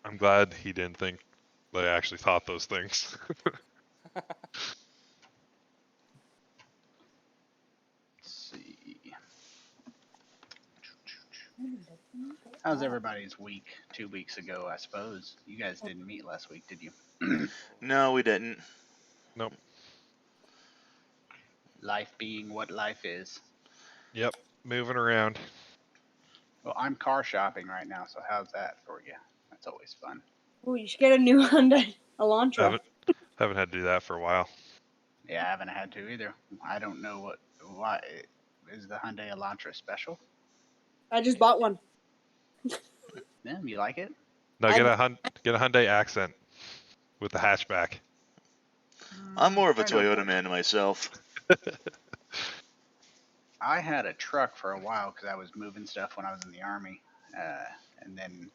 I'm glad he didn't think they actually thought those things. Let's see. How's everybody's week? 2 weeks ago, I suppose. You guys didn't meet last week, did you? No, we didn't. Nope. Life being what life is. Yep. Moving around. Well, I'm car shopping right now, so how's that for you? That's always fun. Ooh, you should get a new Hyundai Elantra. Haven't had to do that for a while. Yeah, I haven't had to either. I don't know why. Is the Hyundai Elantra special? I just bought one. Yeah, you like it? No, get a Hyundai Accent with the hatchback. I'm more of a I don't Toyota know. man myself. I had a truck for a while because I was moving stuff when I was in the Army. And then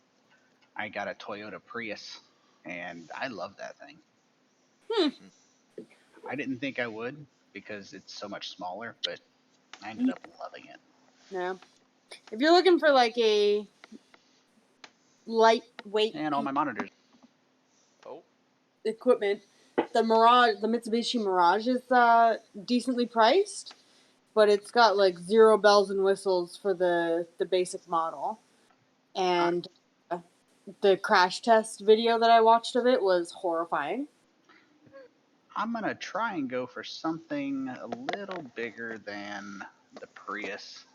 I got a Toyota Prius, and I love that thing. I didn't think I would because it's so much smaller, but I ended up loving it. Yeah. If you're looking for like a lightweight And all my monitors. equipment, the Mitsubishi Mirage is decently priced, but it's got like 0 bells and whistles for the basic model. And the crash test video that I watched of it was horrifying. I'm going to try and go for something a little bigger than the Prius.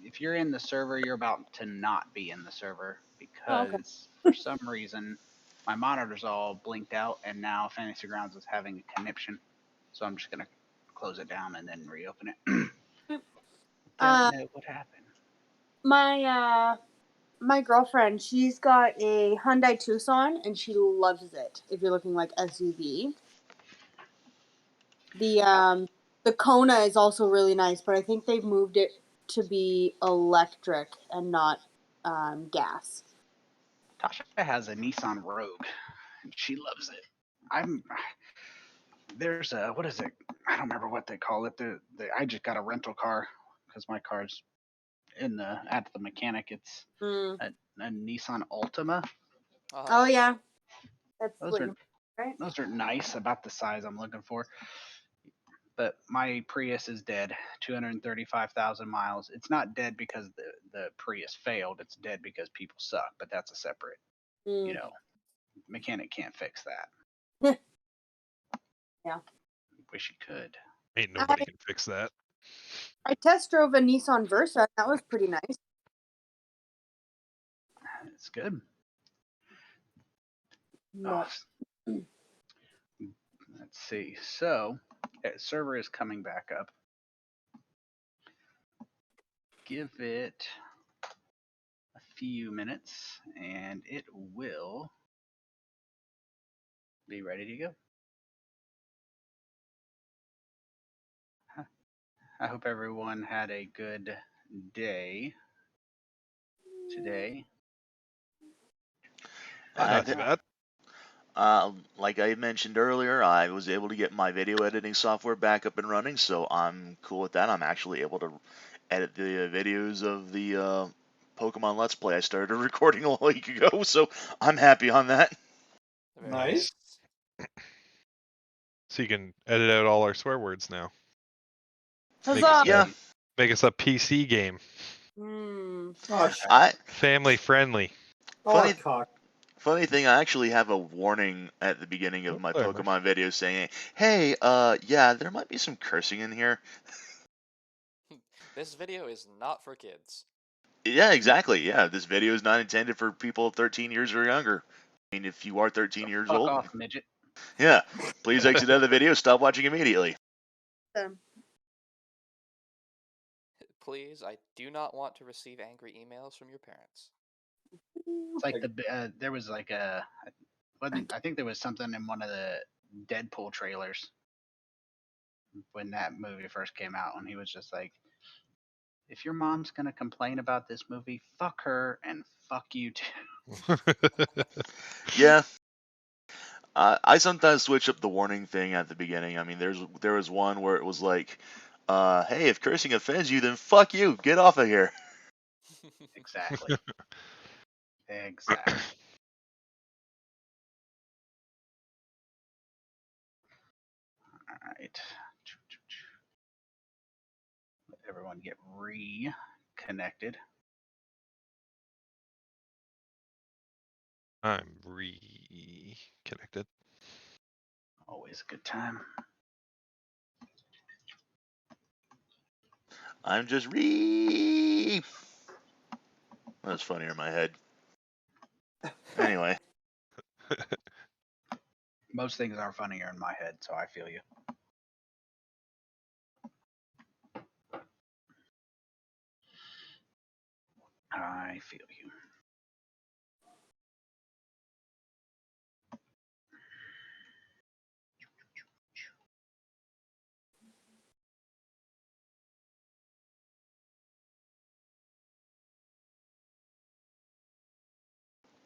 If you're in the server, you're about to not be in the server because for some reason my monitors all blinked out, and now Fantasy Grounds is having a conniption. So I'm just going to close it down and then reopen it. Don't know what happened. My girlfriend, she's got a Hyundai Tucson, and she loves it. If you're looking like SUV, the Kona is also really nice, but I think they've moved it to be electric and not gas. Tasha has a Nissan Rogue, and she loves it. There's a, what is it? I don't remember what they call it. I just got a rental car because my car's at the mechanic. It's a Nissan Altima. Oh yeah, Those are nice, about the size I'm looking for. But my Prius is dead, 235,000 miles. It's not dead because the Prius failed. It's dead because people suck. But that's a separate, mechanic can't fix that. Yeah. Wish he could. Ain't nobody can fix that. I test drove a Nissan Versa. That was pretty nice. It's good. No. Let's see. So, server is coming back up. Give it a few minutes, and it will be ready to go. I hope everyone had a good day today. Not too bad. Like I mentioned earlier, I was able to get my video editing software back up and running, so I'm cool with that. I'm actually able to edit the videos of the Pokemon Let's Play I started recording a week ago, so I'm happy on that. Nice. So you can edit out all our swear words now. Make us a PC game. Family friendly. Funny thing, I actually have a warning at the beginning of my Pokemon video saying, hey, yeah, there might be some cursing in here. This video is not for kids. Yeah, exactly. Yeah, this video is not intended for people 13 years or younger. I mean, if you are 13 years old... Fuck off, midget. Yeah, please exit out of the video, stop watching immediately. Please, I do not want to receive angry emails from your parents. It's like there was like I think there was something in one of the Deadpool trailers when that movie first came out, and he was just like, if your mom's gonna complain about this movie, fuck her and fuck you too. Yeah. I sometimes switch up the warning thing at the beginning. I mean, there was one where it was like, hey, if cursing offends you, then fuck you, get off of here. Exactly. Exactly. All right. Let everyone get reconnected. I'm reconnected. Always a good time. I'm just That's funnier in my head. Anyway. Most things are funnier in my head, so I feel you. I feel you.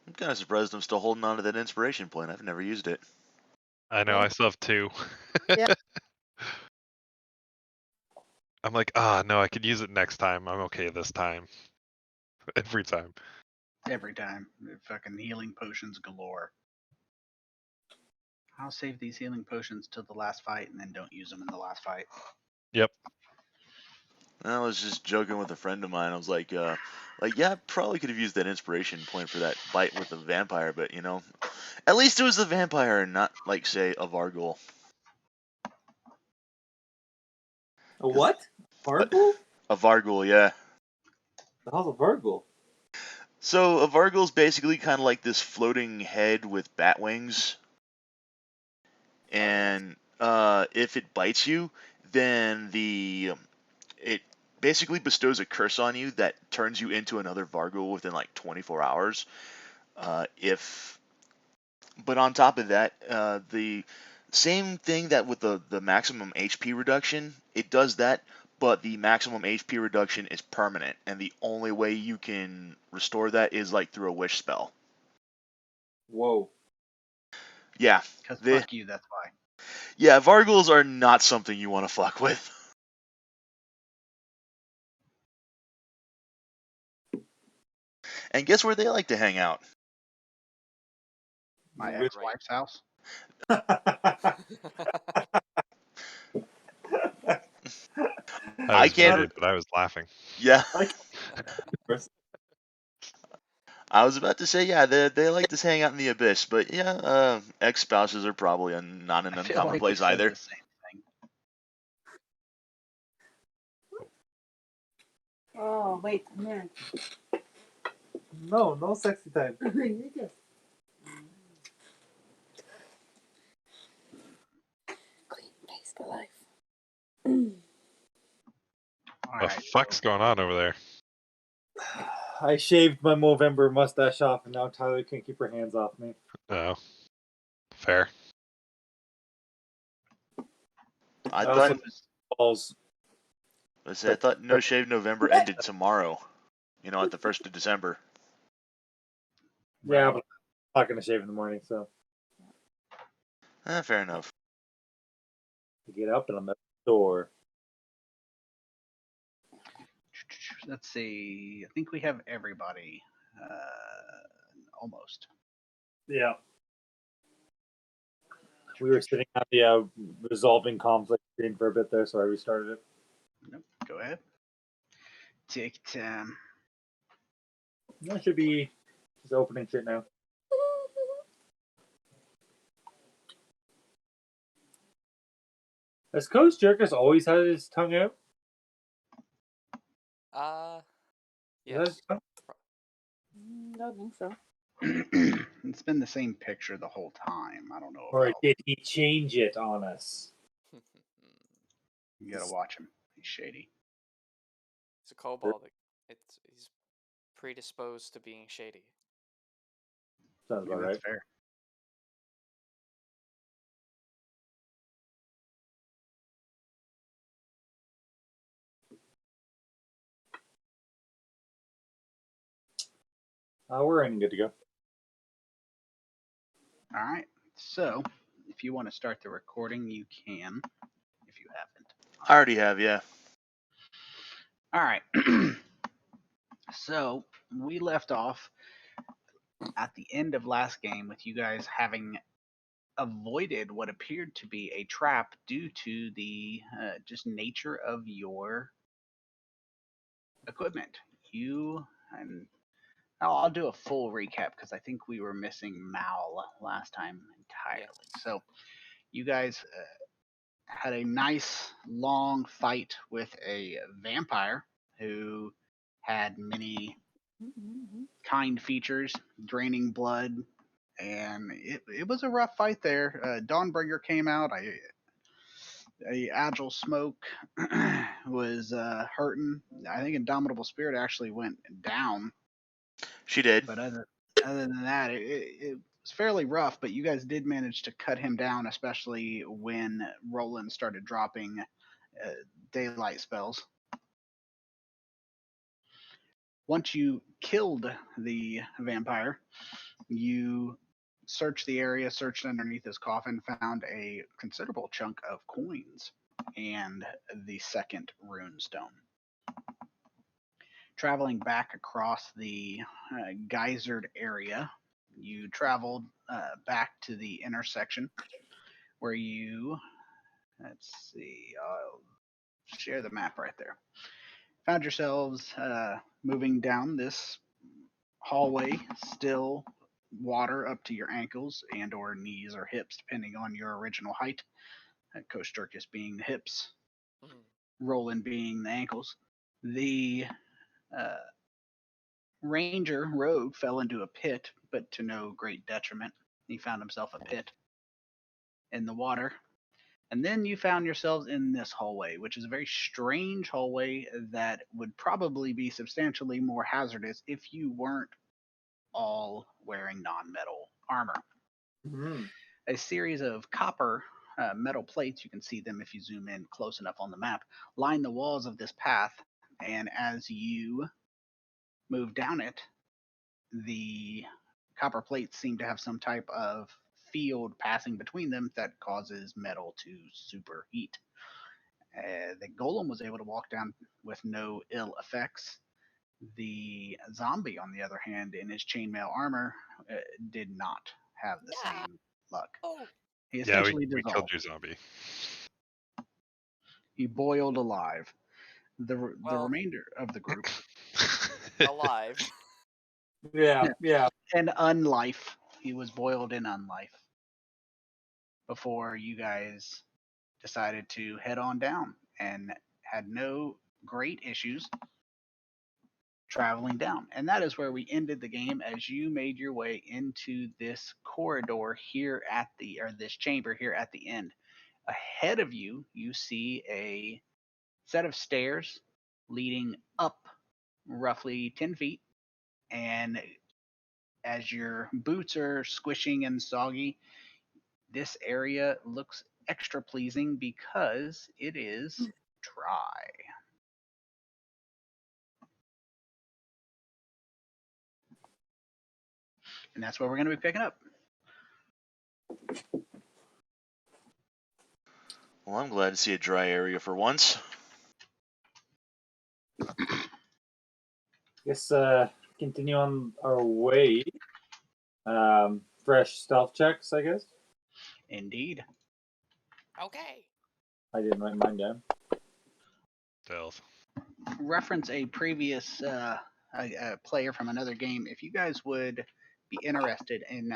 I'm kind of surprised I'm still holding on to that inspiration point. I've never used it. I know, Yeah. I still have 2. Yeah. I'm like, no, I could use it next time. I'm okay this time. Every time. Every time. Fucking healing potions galore. I'll save these healing potions till the last fight and then don't use them in the last fight. Yep. I was just joking with a friend of mine. I was like, yeah, I probably could have used that inspiration point for that bite with the vampire, but you know, at least it was the vampire and not like say a Vargul. A what? Vargul? A Vargul, yeah. The hell's a Vargul? So a Vargul is basically kind of like this floating head with bat wings, and if it bites you, then it basically bestows a curse on you that turns you into another Vargul within like 24 hours. But on top of that, the same thing that with the maximum HP reduction, it does that, but the maximum HP reduction is permanent, and the only way you can restore that is like through a wish spell. Whoa. Yeah. Because fuck you, that's why. Yeah, Varguls are not something you want to fuck with. And guess where they like to hang out? My Right. ex-wife's house. I was can't- muted, but I was laughing. Yeah, Like, I was about to say, yeah, they like to hang out in the abyss, but yeah, ex-spouses are probably not an I feel uncommon like place we said either. the same thing. Oh, wait a minute. no sexy time. You're just clean face for life. All The right. fuck's going on over there? I shaved my Movember mustache off, and now Tyler can't keep her hands off me. Oh. Fair. I also thought balls. I thought No Shave November ended tomorrow. You know, at the 1st of December. Yeah, but I'm not gonna shave in the morning, so Fair enough. I get up and I'm at the door. Let's see. I think we have everybody. Almost. Yeah. We were sitting on the resolving conflict screen for a bit there, so I restarted it. Nope. Go ahead. Take time. That should be just opening shit now. Has Kosjurkis always had his tongue out? Yes. I don't think so. It's been the same picture the whole time. I don't know. Or About. did he change it on us? You gotta watch him. He's shady. It's a kobold. He's predisposed to being shady. Sounds about That's right. fair. We're in, good to go. All right. So, if you want to start the recording, you can. If you haven't. I already have, yeah. All right. So we left off at the end of last game with you guys having avoided what appeared to be a trap due to the just nature of your equipment. You and I'll do a full recap because I think we were missing Mal last time entirely. Yes. So you guys had a nice long fight with a vampire who had many kind features, draining blood, and it was a rough fight there. Dawnbringer came out. A Agile smoke was hurting. I think Indomitable Spirit actually went down. She did. But other than that, it was fairly rough. But you guys did manage to cut him down, especially when Rolen started dropping daylight spells. Once you killed the vampire, you searched the area, searched underneath his coffin, found a considerable chunk of coins and the second runestone. Traveling back across the geysered area, you traveled back to the intersection where you, let's see, I'll share the map right there. Found yourselves moving down this hallway, still water up to your ankles and or knees or hips, depending on your original height. Kosjurkis being the hips, Rolen being the ankles. The Ranger Rogue fell into a pit, but to no great detriment. He found himself a pit in the water. And then you found yourselves in this hallway, which is a very strange hallway that would probably be substantially more hazardous if you weren't all wearing non-metal armor. Mm-hmm. A series of copper metal plates, you can see them if you zoom in close enough on the map, line the walls of this path. And as you move down it, the copper plates seem to have some type of field passing between them that causes metal to superheat. The golem was able to walk down with no ill effects. The zombie, on the other hand, in his chainmail armor, did not have the same luck. Oh. He Yeah, essentially we dissolved. killed your zombie. He boiled alive. The Well- remainder of the group, Alive. Yeah. and unlife. He was boiled in unlife before you guys decided to head on down and had no great issues traveling down. And that is where we ended the game as you made your way into this corridor here at the, or this chamber here at the end. Ahead of you, you see a set of stairs leading up roughly 10 feet. And as your boots are squishing and soggy, this area looks extra pleasing because it is dry. And that's where we're going to be picking up. Well, I'm glad to see a dry area for once. Guess continue on our way. Fresh stealth checks, I guess. Indeed. Okay. I didn't write mine down. Stealth. Reference a previous a player from another game. If you guys would be interested in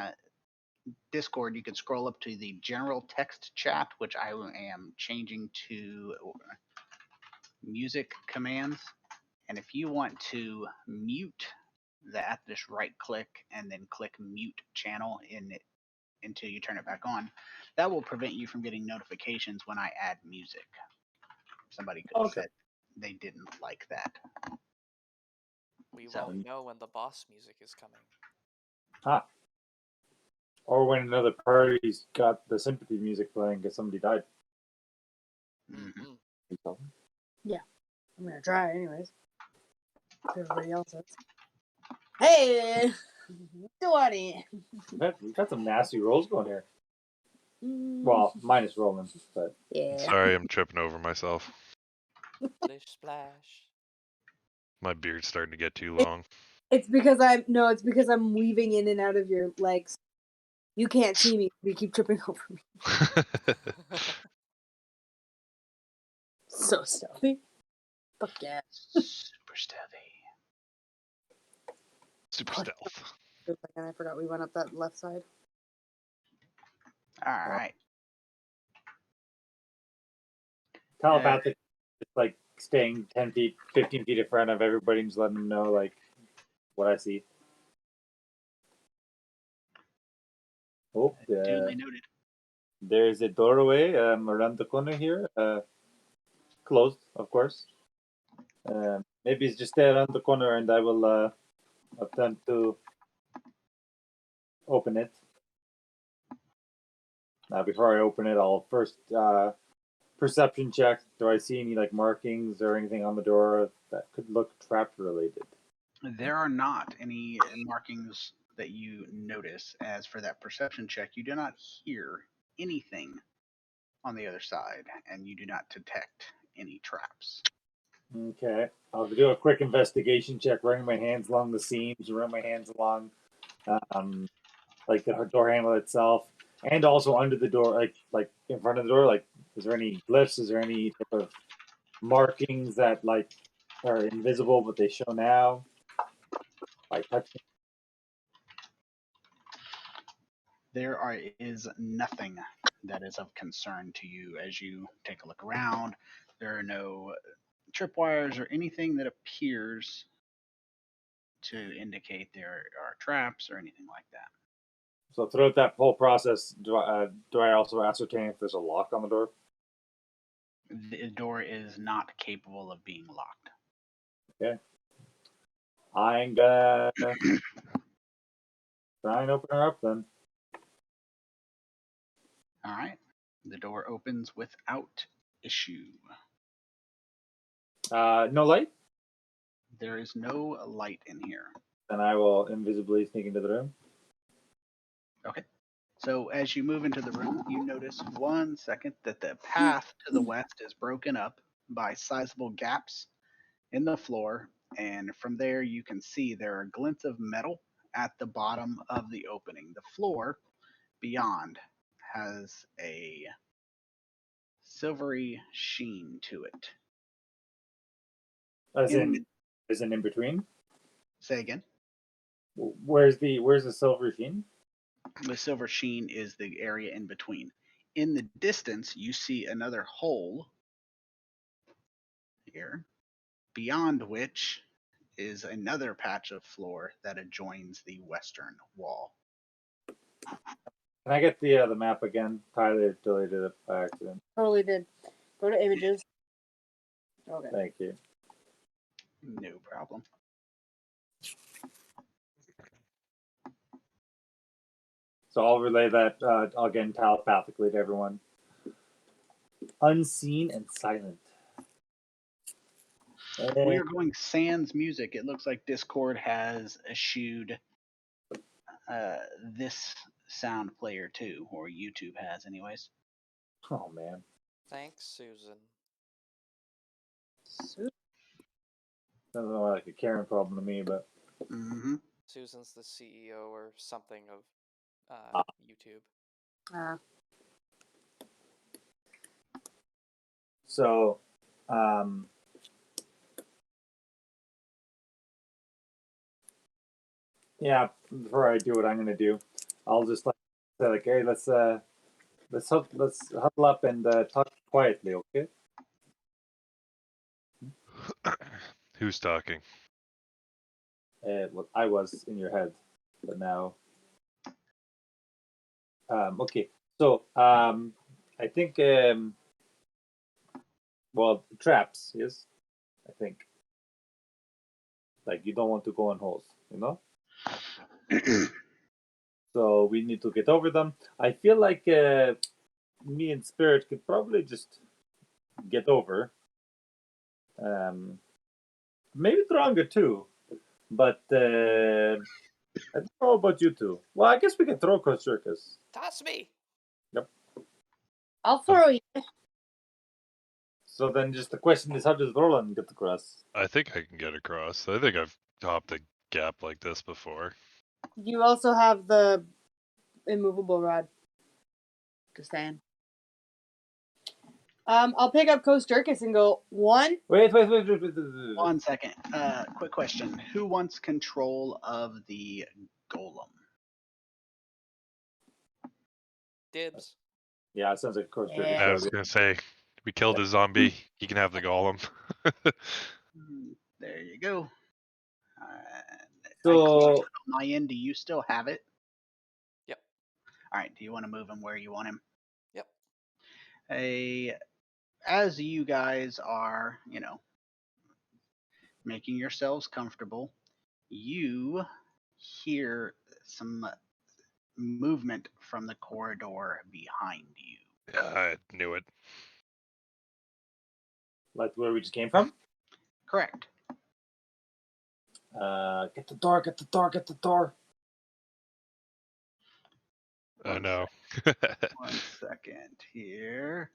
Discord, you could scroll up to the general text chat, which I am changing to music commands. And if you want to mute that, just right click and then click mute channel in it until you turn it back on. That will prevent you from getting notifications when I add music. Somebody could have said they didn't like that. We won't know when the boss music is coming. Or when another party's got the sympathy music playing because somebody died. Mm-hmm. Yeah, I'm gonna try anyways. Everybody else is. Hey, Dwadi. We've got some nasty rolls going here. Well, minus Rolen, but Yeah. Sorry, I'm tripping over myself. Splish splash. My beard's starting to get too long. It's because I'm weaving in and out of your legs. You can't see me. You keep tripping over me. So stealthy. Fuck yeah. Super stealthy. Super stealth. I forgot we went up that left side. All right. Telepathic, just like staying 10 feet, 15 feet in front of everybody and just letting them know, like, what I see. Oh, Duly noted. there's a doorway around the corner here. Closed, of course. Maybe it's just stay around the corner and I will attempt to open it. Now, before I open it, I'll first perception check. Do I see any like markings or anything on the door that could look trap related? There are not any markings that you notice. As for that perception check, you do not hear anything on the other side, and you do not detect any traps. Okay, I'll do a quick investigation check, running my hands along the seams, run my hands along, like the door handle itself, and also under the door, like in front of the door. Like, is there any glyphs? Is there any type of markings that like are invisible but they show now by touching? There is nothing that is of concern to you as you take a look around. There are no tripwires or anything that appears to indicate there are traps or anything like that. So throughout that whole process, do I also ascertain if there's a lock on the door? The door is not capable of being locked. Okay. I'm gonna try and open her up then. All right. The door opens without issue. No light? There is no light in here. Then I will invisibly sneak into the room. Okay. So as you move into the room, you notice 1 second that the path to the west is broken up by sizable gaps in the floor. And from there, you can see there are glints of metal at the bottom of the opening. The floor beyond has a silvery sheen to it. As in between? Say again. Where's the silver sheen? The silver sheen is the area in between. In the distance, you see another hole here, beyond which is another patch of floor that adjoins the western wall. Can I get the map again? Tyler deleted it by accident. Totally did. Go to images. Okay. Thank you. No problem. So I'll relay that again telepathically to everyone. Unseen and silent. We are going sans music. It looks like Discord has eschewed this sound player too, or YouTube has, anyways. Oh man. Thanks, Susan. Doesn't look like a Karen problem to me, but Mm-hmm. Susan's the CEO or something of YouTube. so yeah, before I do what I'm gonna do, I'll just like say like, hey, let's huddle up and talk quietly, okay? Who's talking? Well, I was in your head, but now. Okay, so I think well, traps, yes, I think. Like, you don't want to go in holes, you know? So we need to get over them. I feel like me and Spirit could probably just get over. Maybe Dronga too, but I don't know about you two. Well, I guess we can throw Kosjurkis. Toss me! Yep. I'll throw you. So then just the question is, how does Rolen get across? I think I can get across. I think I've topped a gap like this before. You also have the immovable rod. Just saying. I'll pick up Kosjurkis and go, 1. Wait. 1 second. Quick question. Who wants control of the golem? Dibs. Yeah, it sounds like Kosjurkis. Yeah. I was gonna say, we killed a zombie. He can have the golem. There you go. So- I closed it on my end. Do you still have it? Yep. All right. Do you want to move him where you want him? Yep. As you guys are, making yourselves comfortable, you hear some movement from the corridor behind you. Yeah, I knew it. Like where we just came from? Correct. Get the door. Oh no. 1 second here.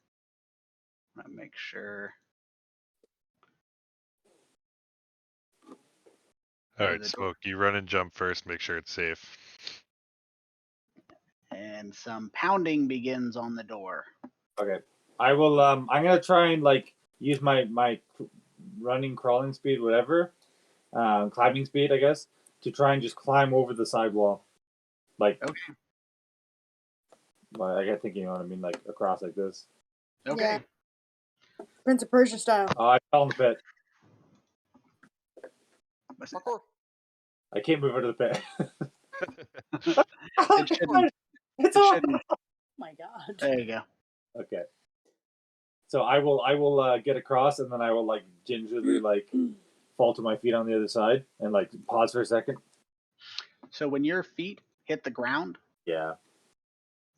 I'm gonna make sure. All right, the door- Smoke. You run and jump first. Make sure it's safe. And some pounding begins on the door. Okay. I will I'm gonna try and like use my running, crawling speed, whatever. Climbing speed, I guess, to try and just climb over the sidewall. Like Okay. Well, I got thinking, you know what I mean, like across like this. Okay. Yeah. Prince of Persia style. Oh, I fell in the pit. Parkour. I can't move out of the pit. It shouldn't. It's It on. shouldn't. Oh my god. There you go. Okay. So I will get across, and then I will like gingerly like fall to my feet on the other side, and like pause for a second. So when your feet hit the ground, Yeah.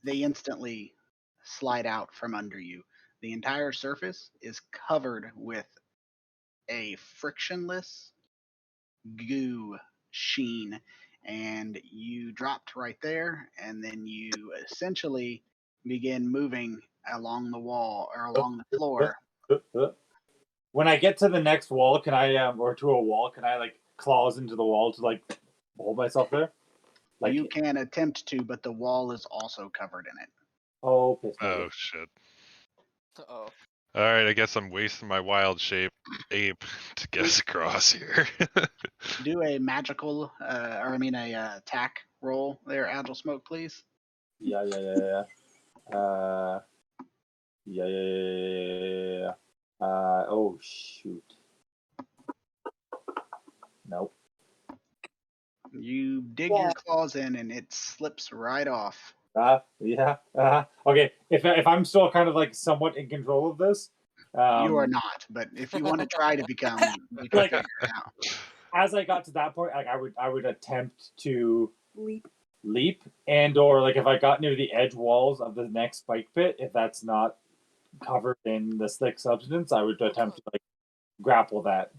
they instantly slide out from under you. The entire surface is covered with a frictionless goo sheen, and you dropped right there, and then you essentially begin moving along the wall or along the floor. When I get to the next wall, can I or to a wall, can I like claws into the wall to like hold myself there? Like You can attempt to, but the wall is also covered in it. oh, piss me. Oh shit. Oh. All right, I guess I'm wasting my wild shape ape to get us across here. Do a magical, a attack roll there, Agile Smoke, please. Yeah. Yeah. Oh shoot. Nope. You dig Yeah. your claws in, and it slips right off. Yeah. Okay. If I'm still kind of like somewhat in control of this, You are not, but if you want to try to become, you can Like- figure it out. as I got to that point, like I would attempt to Leap. and or like if I got near the edge walls of the next spike pit, if that's not covered in the slick substance, I would attempt to like grapple that.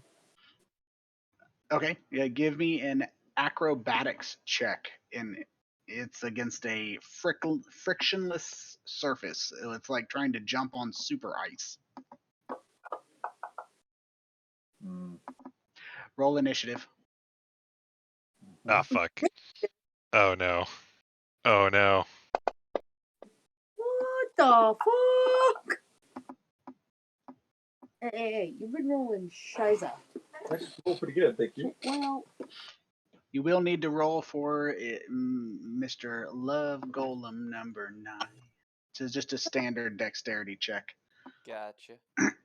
Okay, yeah, give me an acrobatics check, and it's against a frictionless surface. It's like trying to jump on super ice. Roll initiative. Ah, fuck. Oh no. Oh no. What the fuck? Hey, you've been rolling shiza. That's pretty good, thank you. Well, You will need to roll for it, Mr. Love Golem number 9. So it's just a standard dexterity check. Gotcha.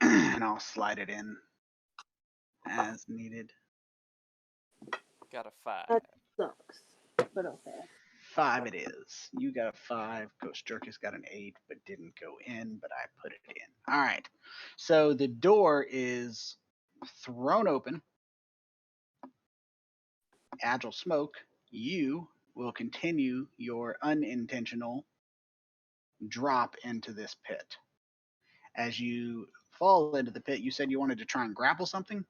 And I'll slide it in as needed. Got a 5. That sucks. But okay. 5 it is. You got a 5. Kosjurkis got an 8, but didn't go in, but I put it in. All right. So the door is thrown open. Agile Smoke, you will continue your unintentional drop into this pit. As you fall into the pit, you said you wanted to try and grapple something?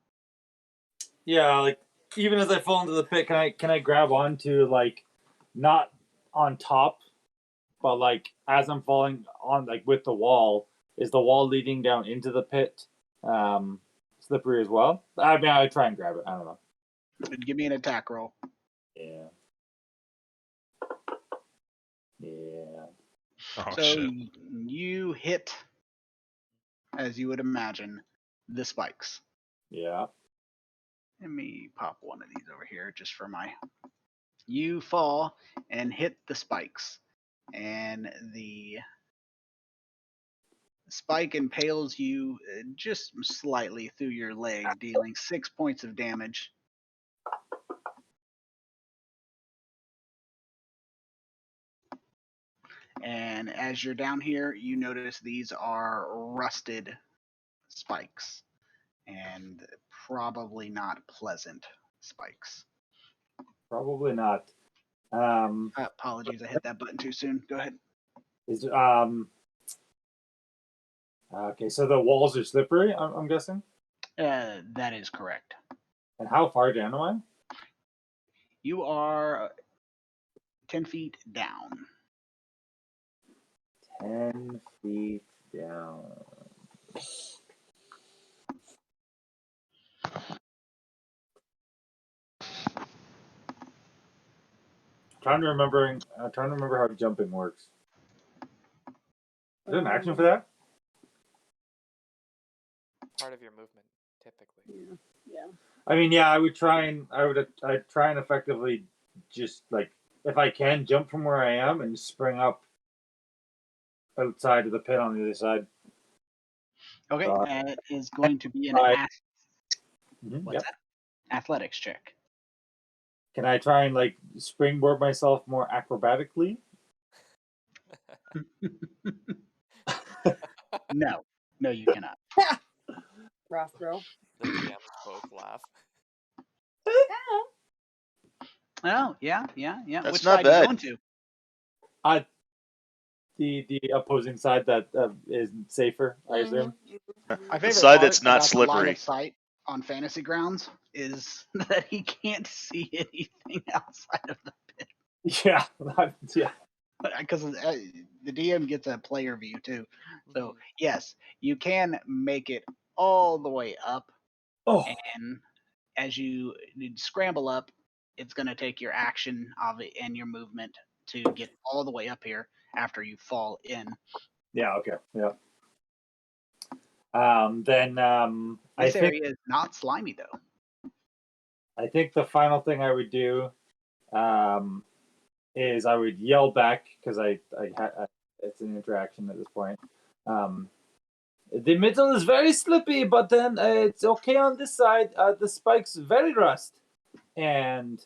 Yeah, like even as I fall into the pit, can I grab onto like not on top, but like as I'm falling on like with the wall, is the wall leading down into the pit Slippery as well. I mean, I would try and grab it. I don't know. Give me an attack roll. Yeah. Yeah. Oh So shit. you hit, as you would imagine, the spikes. Yeah. Let me pop one of these over here just for my. You fall and hit the spikes, and the spike impales you just slightly through your leg, dealing 6 points of damage. And as you're down here, you notice these are rusted spikes and probably not pleasant spikes. Probably not. Apologies, I hit that button too soon. Go ahead. Okay, so the walls are slippery, I'm guessing? That is correct. And how far down am I? You are 10 feet down. 10 feet down. Trying to remember how jumping works. Is there an action for that? Part of your movement, typically. Yeah. I mean, yeah, I'd try and effectively just like if I can jump from where I am and spring up outside of the pit on the other side. Okay, it is going to be an what's that? Athletics check. Can I try and like springboard myself more acrobatically? No, you cannot. Rough throw. The DMs both laugh. Oh, yeah. That's Which not side bad. are you going to? The opposing side that is safer, I assume. My The favorite side part that's not about the line slippery. of sight on Fantasy Grounds is that he can't see anything outside of the pit. Yeah, yeah. Because the DM gets a player view too. So yes, you can make it all the way up, and as you scramble up, it's going to take your action of it and your movement to get all the way up here after you fall in. Yeah. Okay. Yeah. This area is not slimy though. I think the final thing I would do is I would yell back because it's an interaction at this point. The middle is very slippy, but then it's okay on this side. The spike's very rust. And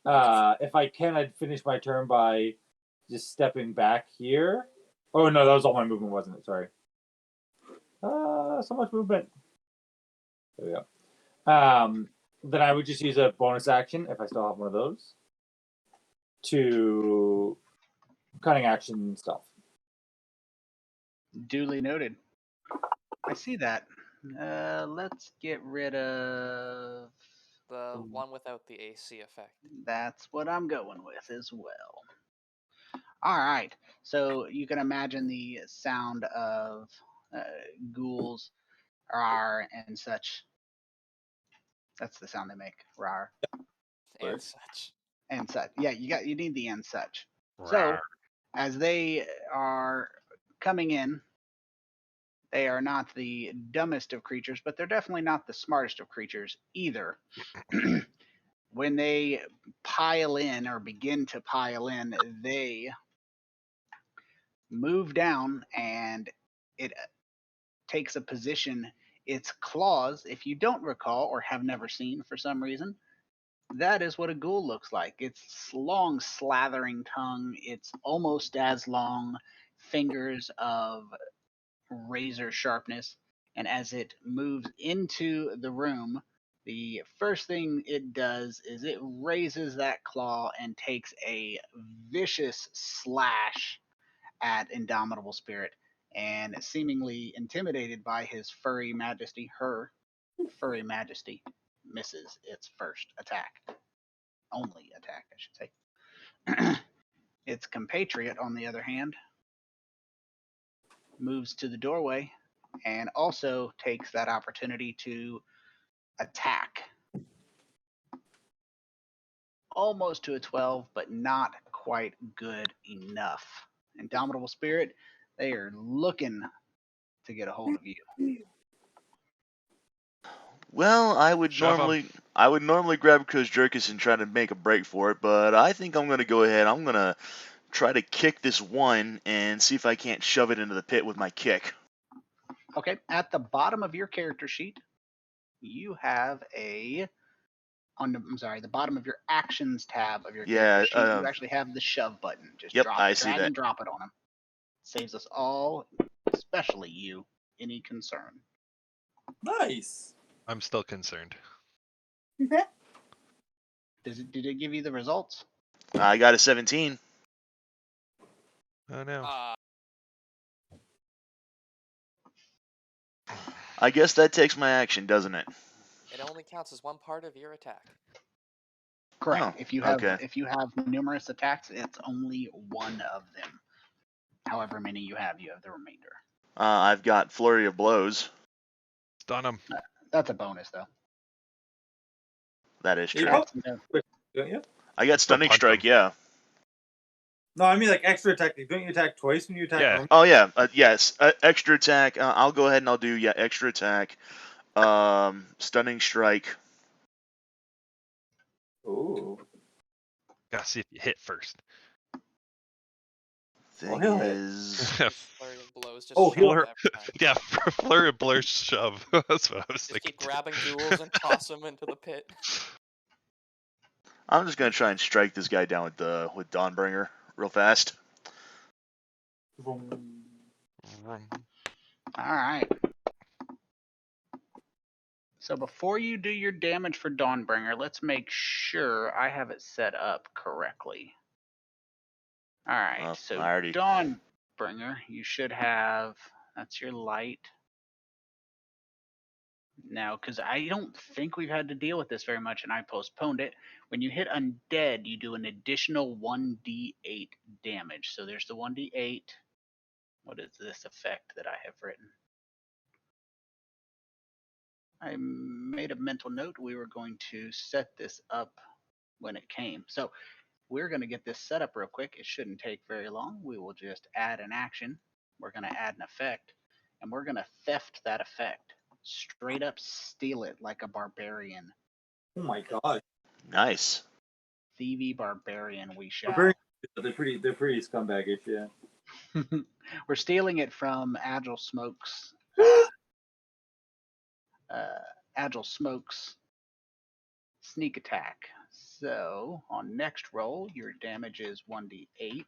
if I can, I'd finish my turn by just stepping back here. Oh, no, that was all my movement, wasn't it? Sorry. So much movement. There we go. Then I would just use a bonus action, if I still have one of those, to cunning action stuff. Duly noted. I see that. Let's get rid of the one without the AC effect. That's what I'm going with as well. All right. So you can imagine the sound of ghouls, rar, and such. That's the sound they make, rar. And such. And such. Yeah, you need the and such. So as they are coming in, they are not the dumbest of creatures, but they're definitely not the smartest of creatures either. When they pile in or begin to pile in, they move down and it takes a position. Its claws, if you don't recall or have never seen for some reason, that is what a ghoul looks like. It's long, slathering tongue. It's almost as long fingers of razor sharpness. And as it moves into the room, the first thing it does is it raises that claw and takes a vicious slash at Indomitable Spirit. And seemingly intimidated by his furry majesty, her furry majesty misses its first attack. Only attack, I should say. Its compatriot, on the other hand, moves to the doorway and also takes that opportunity to attack. Almost to a 12, but not quite good enough. Indomitable Spirit, they are looking to get a hold of you. Well, I would Shove 'em. normally grab Kosjurkis and try to make a break for it, but I think I'm gonna go ahead. I'm gonna try to kick this one and see if I can't shove it into the pit with my kick. Okay, at the bottom of your character sheet, you have the bottom of your actions tab of your character sheet, you actually have the shove button. Just Yep, drag and drop it on him. Saves us all, especially you, any concern. Nice. I'm still concerned. Did it give you the results? I got a 17. Oh no. I guess that takes my action, doesn't it? It only counts as one part of your attack. Correct. Oh, if you have okay. numerous attacks, it's only one of them. However many you have the remainder. I've got Flurry of Blows. Stun him. That's a bonus, though. That is true. Don't you? I got Stunning punch Strike, him. yeah. No, I mean like extra attack. Don't you attack twice when you attack? Yeah. Oh, yeah. Yes. Extra attack. I'll go ahead and I'll do, extra attack. Stunning Strike. Ooh. Gotta see if you hit first. Thing he'll hit. is... Flurry of blows. Just Oh, shove he'll- him every time. Yeah, flurry of blur shove. That's what I was Just thinking. keep grabbing ghouls and toss them into the pit. I'm just going to try and strike this guy down with Dawnbringer real fast. All right. So before you do your damage for Dawnbringer, let's make sure I have it set up correctly. All right, so Dawnbringer, you should have, that's your light. Now, because I don't think we've had to deal with this very much, and I postponed it. When you hit undead, you do an additional 1d8 damage. So there's the 1d8. What is this effect that I have written? I made a mental note. We were going to set this up when it came. So we're going to get this set up real quick. It shouldn't take very long. We will just add an action. We're going to add an effect, and we're going to theft that effect. Straight up steal it like a barbarian. Oh my god. Nice. Thievy barbarian we shall. They're pretty scumbaggish, yeah. We're stealing it from Agile Smoke's sneak attack. So on next roll, your damage is 1d8.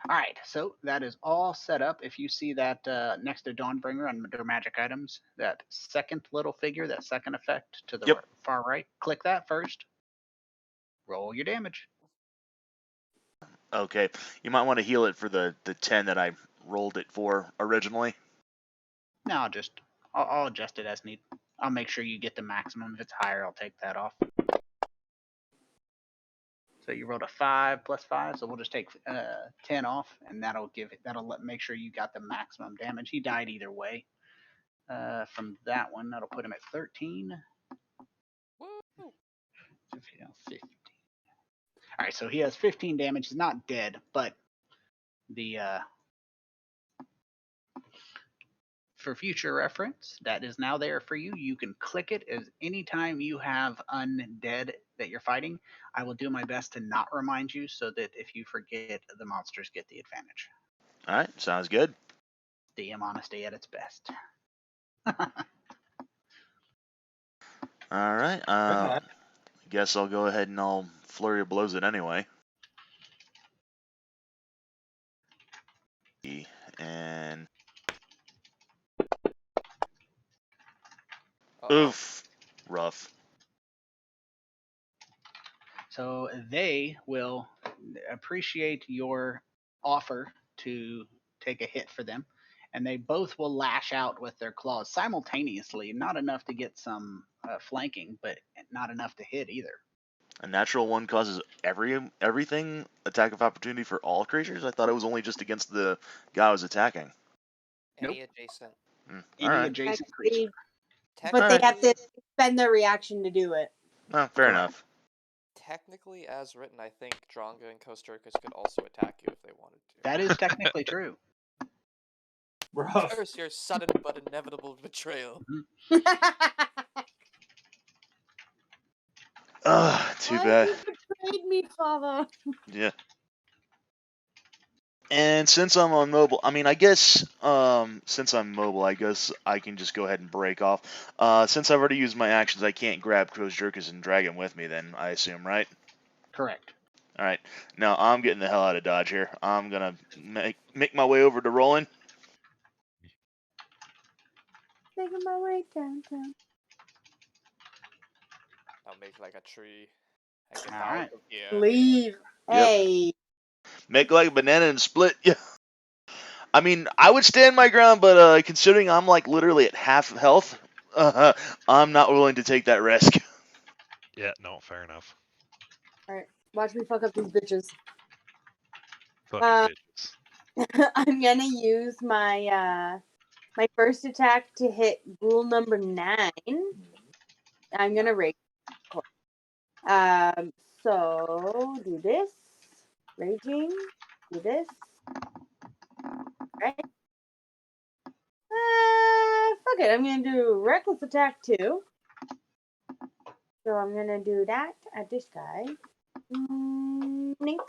All right, so that is all set up. If you see that next to Dawnbringer on their magic items, that second little figure, that second effect to the far right, click that first. Roll your damage. Okay. You might want to heal it for the 10 that I rolled it for originally. No, I'll adjust it as need. I'll make sure you get the maximum. If it's higher, I'll take that off. So you rolled a 5 plus 5, so we'll just take 10 off, and that'll make sure you got the maximum damage. He died either way. From that one, that'll put him at 13. Woo! 15. All right, so he has 15 damage. He's not dead, but for future reference, that is now there for you. You can click it as anytime you have undead that you're fighting. I will do my best to not remind you so that if you forget, the monsters get the advantage. All right, sounds good. DM honesty at its best. All right. Guess I'll go ahead and I'll Flurry of Blows it anyway. And oof, rough. So they will appreciate your offer to take a hit for them, and they both will lash out with their claws simultaneously. Not enough to get some flanking, but not enough to hit either. A natural one causes everything attack of opportunity for all creatures? I thought it was only just against the guy I was attacking. Any adjacent. Any adjacent creature. But they have to spend their reaction to do it. Oh, fair enough. Technically, as written, I think Dronga and Kosjurkis could also attack you if they wanted to. That is technically true. Curse your sudden but inevitable betrayal. Too Why bad. you betrayed me, Father? Yeah. And since I'm on mobile, I mean, I guess, since I'm mobile, I guess I can just go ahead and break off. Since I've already used my actions, I can't grab Kosjurkis and drag him with me then, I assume, right? Correct. Alright. Now, I'm getting the hell out of Dodge here. I'm gonna make my way over to Rolen. Taking my way downtown. I'll make like a tree and get All out right. of here. Leave. Yep. Hey. Make like a banana and split. Yeah. I mean, I would stand my ground, but considering I'm like literally at half health, I'm not willing to take that risk. Yeah, no, fair enough. Alright, watch me fuck up these bitches. Fucking bitches. I'm gonna use my my first attack to hit ghoul number 9. I'm gonna rage. So do this. Raging. Do this. Right? Fuck it. I'm gonna do reckless attack too. So I'm gonna do that at this guy. Nink.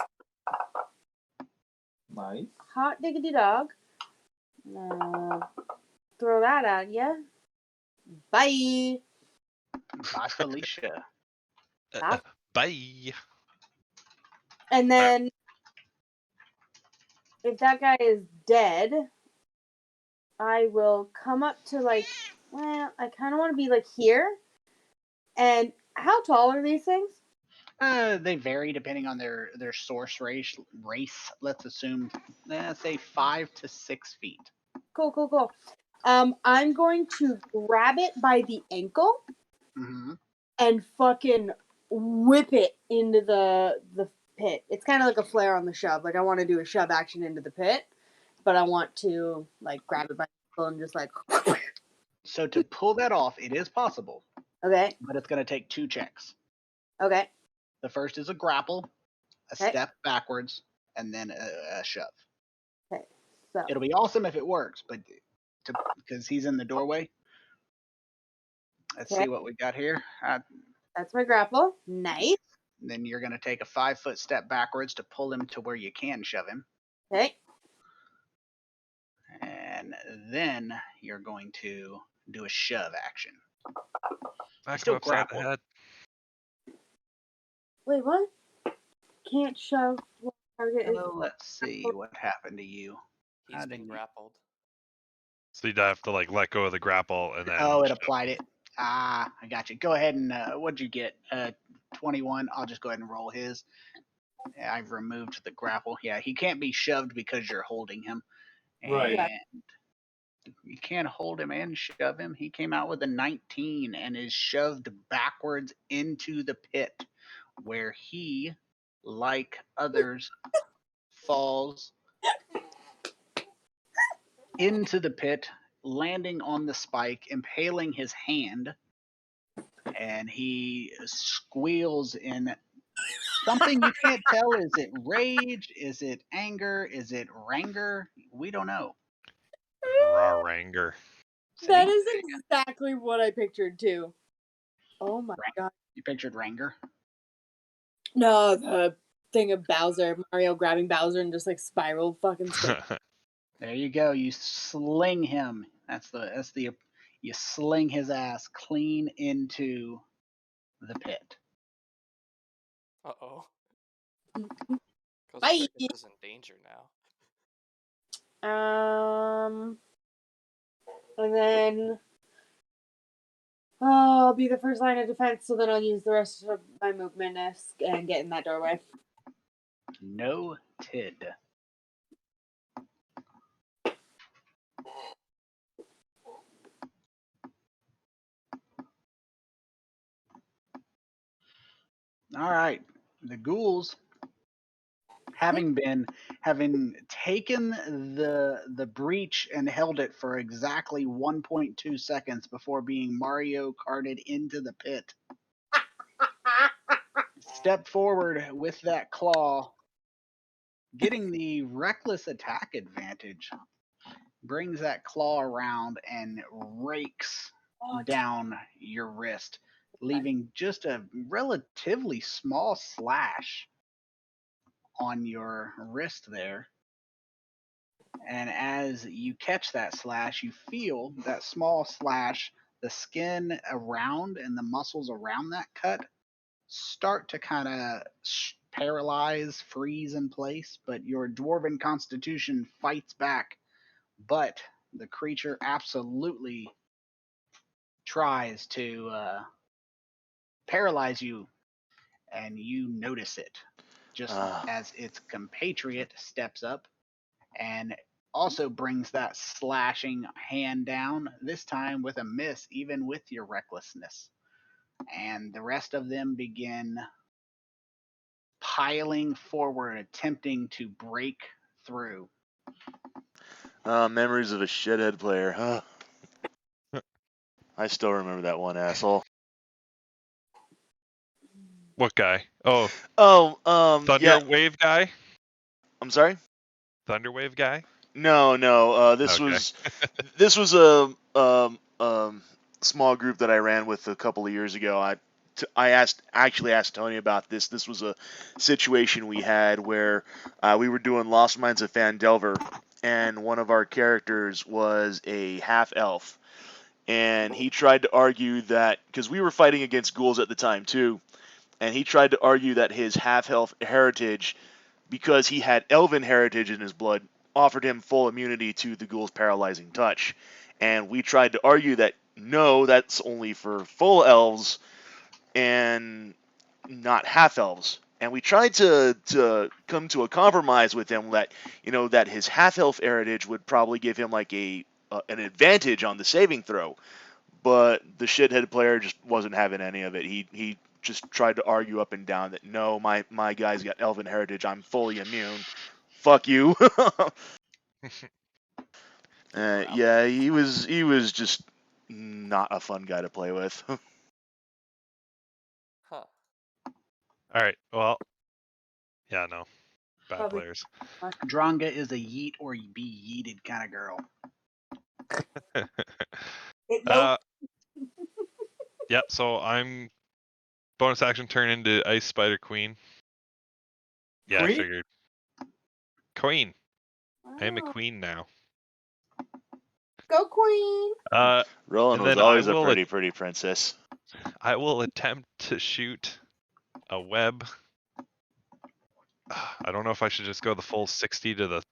Nice. Hot diggity dog. Throw that at ya. Bye. Bye, Felicia. Bye. And then, if that guy is dead, I will come up to like, well, I kind of want to be like here. And how tall are these things? They vary depending on their source race. Let's assume, say 5 to 6 feet. Cool. I'm going to grab it by the ankle and fucking whip it into the pit. It's kind of like a flare on the shove. Like I want to do a shove action into the pit, but I want to like grab it by the ankle and just like. So to pull that off, it is possible. Okay. But it's going to take 2 checks. Okay. The first is a grapple, a step backwards, and then a shove. Okay. So it'll be awesome if it works, but because he's in the doorway. Let's see what we got here. That's my grapple. Nice. Then you're going to take a 5-foot step backwards to pull him to where you can shove him. Okay. And then you're going to do a shove action. Still grapple. Head. Wait, what? Can't shove target. Let's see what happened to you. He's been grappled. So you'd have to like let go of the grapple and then. Oh, it applied it. I got you. Go ahead and what'd you get? 21. I'll just go ahead and roll his. I've removed the grapple. Yeah, he can't be shoved because you're holding him. Right. And you can't hold him and shove him. He came out with a 19 and is shoved backwards into the pit where he, like others, falls into the pit, landing on the spike, impaling his hand, and he squeals in something you can't tell. Is it rage? Is it anger? Is it ranger? We don't know. Raw ranger. That is exactly what I pictured too. Oh my god. You pictured ranger? No, the thing of Bowser, Mario grabbing Bowser and just like spiral fucking stuff. There you go. You sling him. That's the you sling his ass clean into the pit. Uh-oh. Bye. Kosjurkis is in danger now. And then I'll be the first line of defense, so then I'll use the rest of my movement and get in that doorway. Noted. All right. The ghouls having taken the breach and held it for exactly 1.2 seconds before being Mario Karted into the pit. Step forward with that claw, getting the reckless attack advantage, brings that claw around and rakes down your wrist, leaving just a relatively small slash on your wrist there. And as you catch that slash, you feel that small slash, the skin around and the muscles around that cut start to kind of paralyze, freeze in place, but your dwarven constitution fights back. But the creature absolutely tries to paralyze you, and you notice it just as its compatriot steps up and also brings that slashing hand down, this time with a miss, even with your recklessness. And the rest of them begin piling forward, attempting to break through. Memories of a shithead player, huh? I still remember that one asshole. What guy? Oh, Yeah. Thunderwave guy? I'm sorry? Thunderwave guy? No. This Okay. was a small group that I ran with a couple of years ago. I actually asked Tony about this. This was a situation we had where we were doing Lost Mines of Phandelver, and one of our characters was a half elf, and he tried to argue that because we were fighting against ghouls at the time too, and he tried to argue that his half elf heritage, because he had elven heritage in his blood, offered him full immunity to the ghoul's paralyzing touch. And we tried to argue that no, that's only for full elves and not half elves. And we tried to come to a compromise with him that, that his half elf heritage would probably give him like an advantage on the saving throw. But the shithead player just wasn't having any of it. He just tried to argue up and down that no, my guy's got elven heritage, I'm fully immune. Fuck you. Yeah, he was just not a fun guy to play with. Huh. All right. Well, yeah, no. Bad Probably. players. Dronga is a yeet or be yeeted kind of girl. Yeah, so I'm bonus action turn into Ice Spider Queen. Yeah, Queen? I figured. Queen. I am a Oh, queen now. go queen! Rolen And was then always a pretty princess. I will attempt to shoot a web. I don't know if I should just go the full 60 to the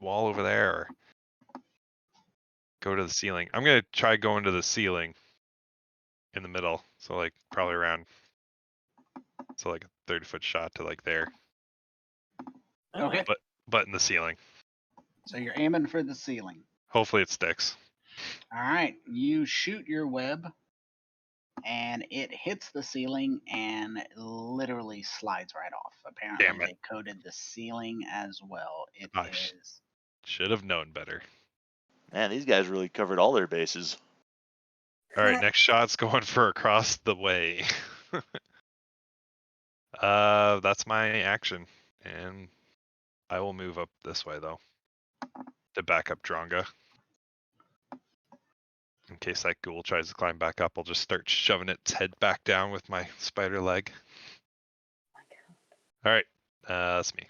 wall over there or go to the ceiling. I'm going to try going to the ceiling in the middle. So like probably around, so like a 30-foot shot to like there. Okay. But in the ceiling. So you're aiming for the ceiling. Hopefully it sticks. All right. You shoot your web, and it hits the ceiling and literally slides right off. Apparently, Damn it. they coated the ceiling as well. It is. Should have known better. Man, these guys really covered all their bases. All right, next shot's going for across the way. That's my action, and I will move up this way though to back up Dronga. In case that ghoul tries to climb back up, I'll just start shoving its head back down with my spider leg. All right, that's me.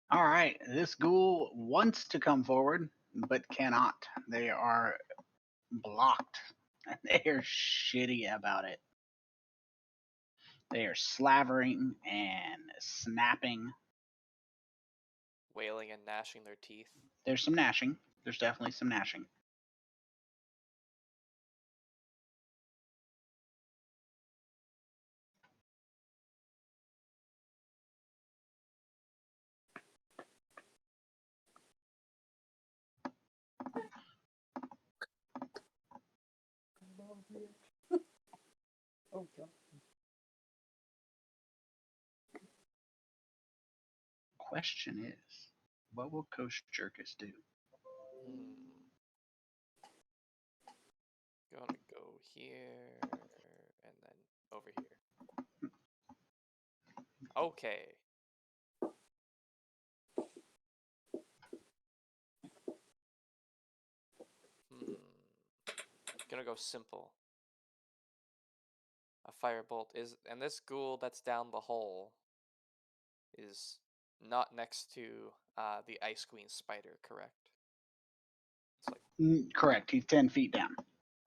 All right. This ghoul wants to come forward, but cannot. They are blocked. They are shitty about it. They are slavering and snapping. Wailing and gnashing their teeth. There's some gnashing. There's definitely some gnashing. Oh, God. Question is, what will Kosjurkis do? Gonna go here and then over here. Okay. Gonna go simple. A firebolt is, and this ghoul that's down the hole is not next to the Ice Queen spider, correct? It's like, Correct. He's 10 feet down.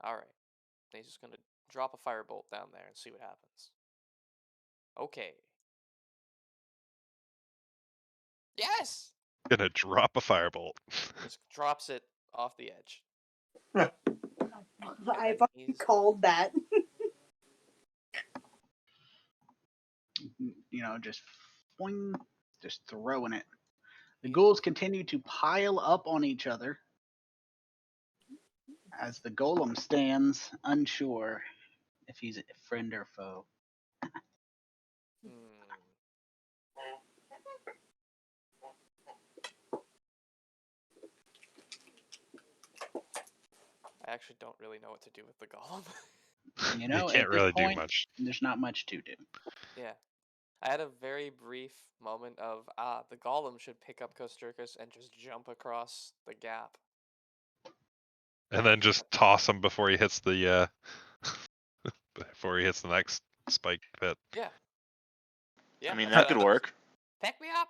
all right. He's just gonna drop a firebolt down there and see what happens. Okay. Yes. Gonna drop a firebolt. Just drops it off the edge. I've already called that. You know, just boing, just throwing it. The ghouls continue to pile up on each other as the golem stands unsure if he's a friend or foe. I actually don't really know what to do with the golem. You know, can't at this really point, do much. there's not much to do. Yeah. I had a very brief moment of, the golem should pick up Kosjurkis and just jump across the gap. And then just toss him before he hits the next spike pit. Yeah. Yeah. I mean, that's that what could work. Pick me up!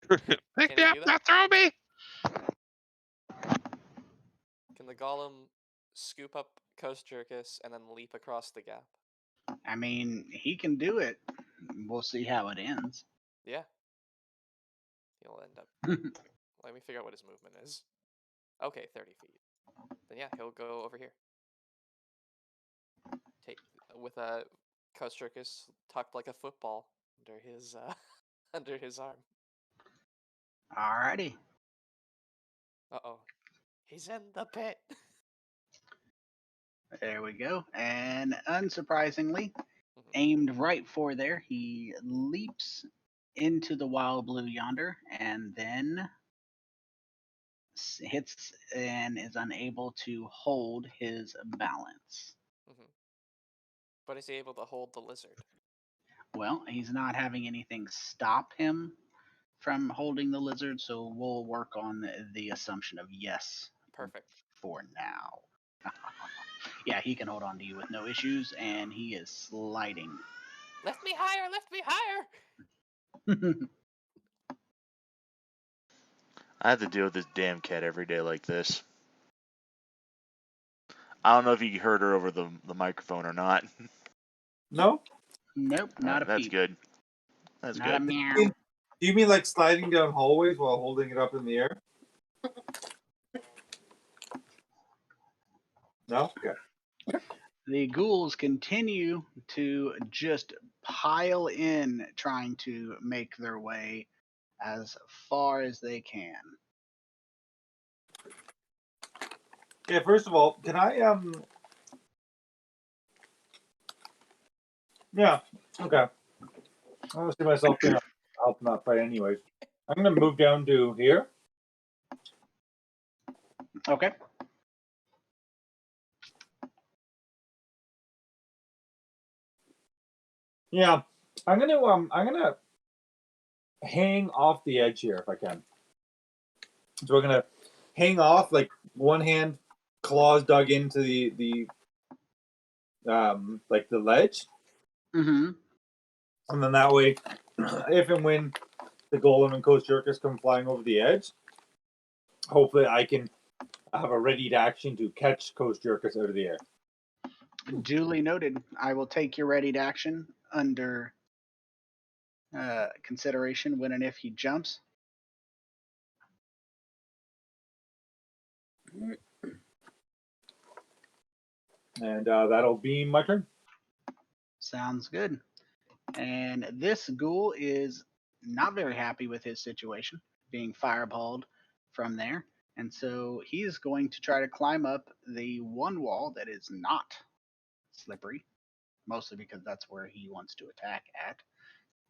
Pick Can me he up, do that? not throw me! Can the golem scoop up Kosjurkis and then leap across the gap? I mean, he can do it. We'll see how it ends. Yeah. He'll end up. Let me figure out what his movement is. Okay, 30 feet. Then yeah, he'll go over here. Take with a Kosjurkis tucked like a football under his under his arm. Alrighty. Uh-oh. He's in the pit. There we go. And unsurprisingly, Mhm. aimed right for there, he leaps into the wild blue yonder and then hits and is unable to hold his balance. Mhm. But is he able to hold the lizard? Well, he's not having anything stop him from holding the lizard, so we'll work on the assumption of yes Perfect. for now. Yeah, he can hold on to you with no issues, and he is sliding. Lift me higher! Lift me higher! I have to deal with this damn cat every day like this. I don't know if you heard her over the microphone or not. No? Nope, not a That's peep. good. That's Not good. a meow. Do you mean like sliding down hallways while holding it up in the air? No? Okay. The ghouls continue to just pile in, trying to make their way as far as they can. Yeah, first of all, can I yeah, okay. I don't see myself being helping that fight anyways. I'm gonna move down to here. Okay. Yeah. I'm gonna hang off the edge here if I can. So we're gonna hang off, like one hand claws dug into the like the ledge. Mm-hmm. And then that way, if and when the golem and Kosjurkis come flying over the edge, hopefully I can have a ready to action to catch Kosjurkis out of the air. Duly noted. I will take your ready to action under consideration when and if he jumps. And that'll be my turn. Sounds good. And this ghoul is not very happy with his situation, being fireballed from there. And so he's going to try to climb up the one wall that is not slippery, mostly because that's where he wants to attack at.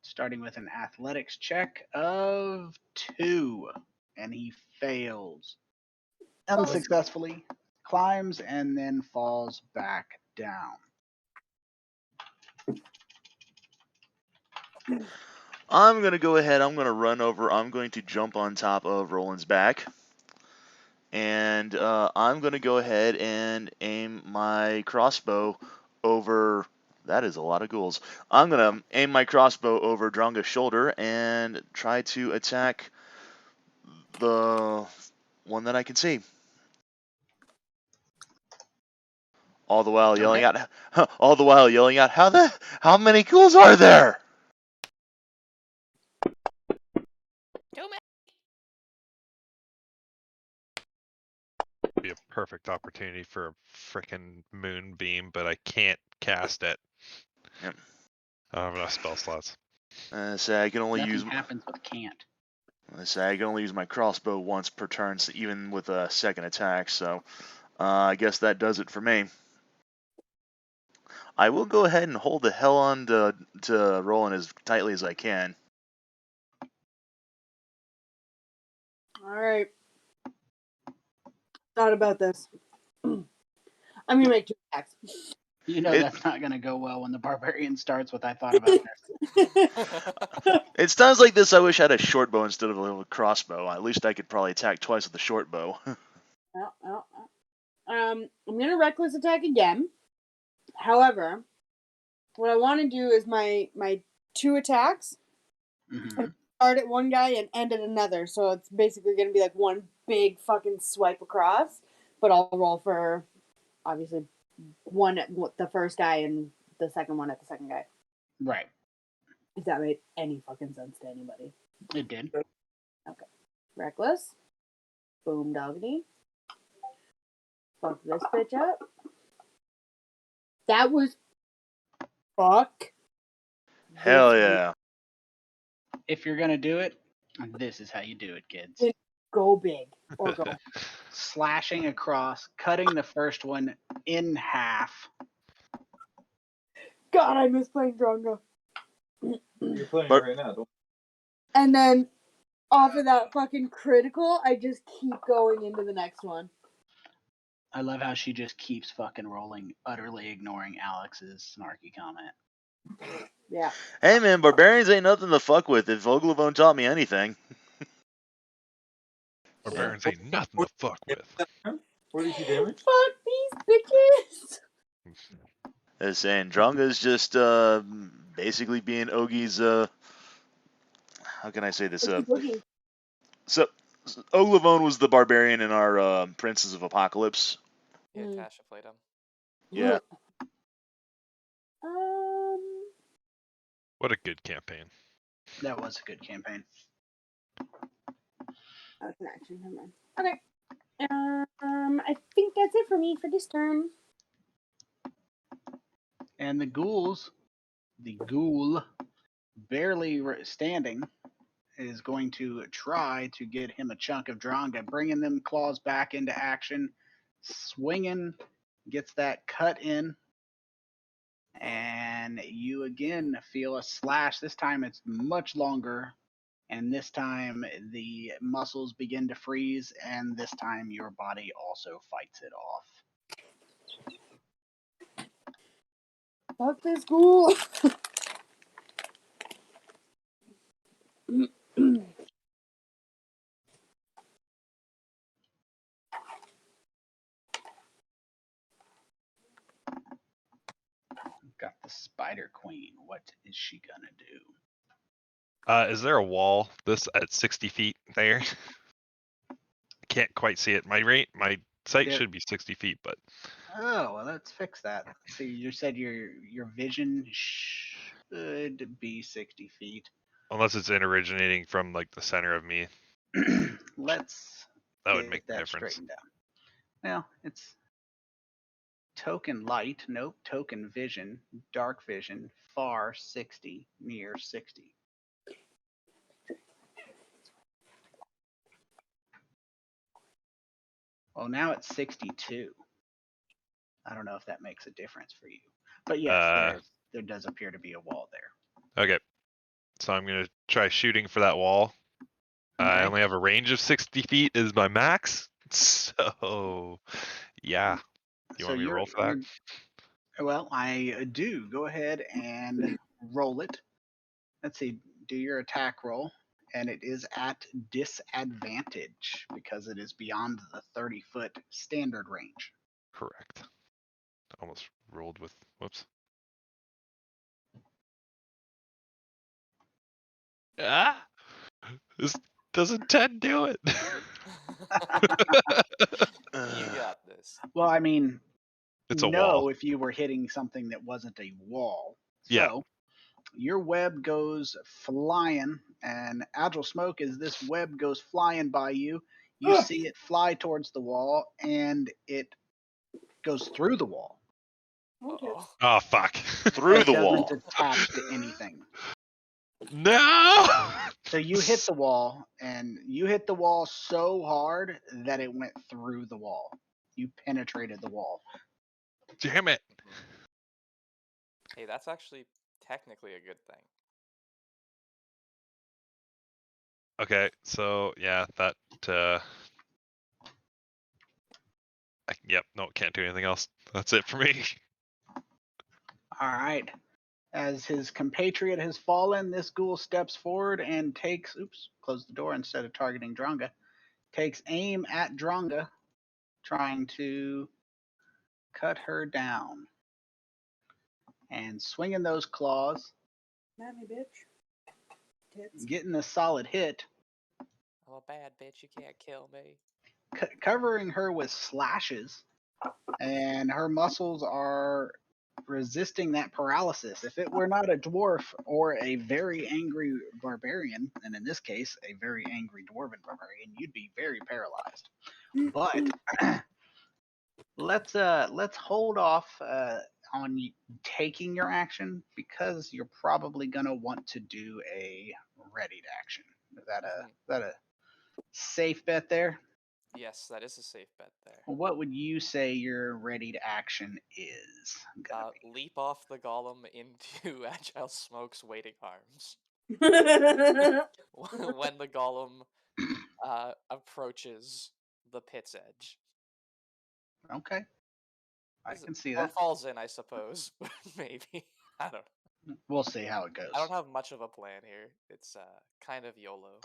Starting with an athletics check of 2, and he fails unsuccessfully, climbs, and then falls back down. I'm going to go ahead. I'm going to run over. I'm going to jump on top of Roland's back. And I'm going to go ahead and aim my crossbow over... That is a lot of ghouls. I'm going to aim my crossbow over Dronga's shoulder and try to attack the one that I can see. All the while yelling out, how many ghouls are there? Too many. Be a perfect opportunity for a frickin' moonbeam, but I can't cast it. Yep. I don't have enough spell slots. Say I can only Nothing use. happens with can't. Say I can only use my crossbow once per turn, so even with a second attack. So I guess that does it for me. I will go ahead and hold the hell on to Rolen as tightly as I can. All right. Thought about this. I'm gonna make 2 attacks. You know It- that's not going to go well when the barbarian starts with "I thought about this." It's times like this I wish I had a short bow instead of a little crossbow. At least I could probably attack twice with the short bow. I'm gonna reckless attack again. However, what I want to do is my 2 attacks Mhm. start at one guy and end at another. So it's basically gonna be like one big fucking swipe across. But I'll roll for obviously one at the first guy and the second one at the second guy. Right. If that made any fucking sense to anybody. It did. Okay. Reckless. Boom doggity. Fuck this bitch up. That was fuck. Hell this yeah. If you're going to do it, this is how you do it, kids. Go big or go. Slashing across, cutting the first one in half. God, I miss playing Dronga. You're playing But- it right now. Don't... And then off of that fucking critical, I just keep going into the next one. I love how she just keeps fucking rolling, utterly ignoring Alex's snarky comment. Yeah. Hey man, barbarians ain't nothing to fuck with. If Vogelabone taught me anything. Barbarians ain't nothing to fuck with. 42 damage? Fuck these bitches. As saying Dronga's just basically being Ogie's how can I say this? Boogie. So Oglavone was the barbarian in our Princes of Apocalypse. Yeah, Mm. Tasha played him. Yeah. What a good campaign. That was a good campaign. Oh, it's an action. Never mind. Okay. I think that's it for me for this turn. And the ghouls, the ghoul, barely standing, is going to try to get him a chunk of Dronga, bringing them claws back into action, swinging, gets that cut in, and you again feel a slash. This time it's much longer, and this time the muscles begin to freeze, and this time your body also fights it off. Fuck this ghoul. Got the Spider Queen. What is she gonna do? Is there a wall this at 60 feet there? Can't quite see it. My sight There- should be 60 feet, but Oh, well, let's fix that. So you said your vision should be 60 feet. unless it's originating from like the center of me, Let's that would get make the that difference. straightened out. Well, it's token light, nope, token vision, dark vision, far 60, near 60. Well, now it's 62. I don't know if that makes a difference for you. But yes, there does appear to be a wall there. Okay. So I'm going to try shooting for that wall. I Okay. only have a range of 60 feet is my max. So, yeah. You So want me to roll for that? Well, I do. Go ahead and roll it. Let's see. Do your attack roll. And it is at disadvantage because it is beyond the 30-foot standard range. Correct. Almost rolled with, whoops. Ah! This doesn't 10 do it. You got this. Well, I mean, It's a no, wall. if you were hitting something that wasn't a wall. Yeah. So your web goes flying, and Agile Smoke, as this web goes flying by you, you see it fly towards the wall, and it goes through the wall. Uh-oh. Oh, fuck. Through It the doesn't wall. attach to anything. No! So you hit the wall, and you hit the wall so hard that it went through the wall. You penetrated the wall. Damn it. Hey, that's actually technically a good thing. Okay, so yeah, that yep, no, can't do anything else. That's it for me. All right. As his compatriot has fallen, this ghoul steps forward and takes, close the door instead of targeting Dronga, takes aim at Dronga, trying to cut her down. And swinging those claws, Mammy bitch. Tits. getting a solid hit, I'm a bad bitch. You can't kill me. covering her with slashes, and her muscles are resisting that paralysis. If it were not a dwarf or a very angry barbarian, and in this case, a very angry dwarven barbarian, you'd be very paralyzed. But let's hold off on taking your action because you're probably gonna want to do a readied action. Is that a safe bet there? Yes, that is a safe bet there. What would you say your readied action is? Leap off the golem into Agile Smoke's waiting arms. When the golem approaches the pit's edge. Okay, I can see Or that. falls in, I suppose. Maybe. I don't know. We'll see how it goes. I don't have much of a plan here. It's kind of YOLO.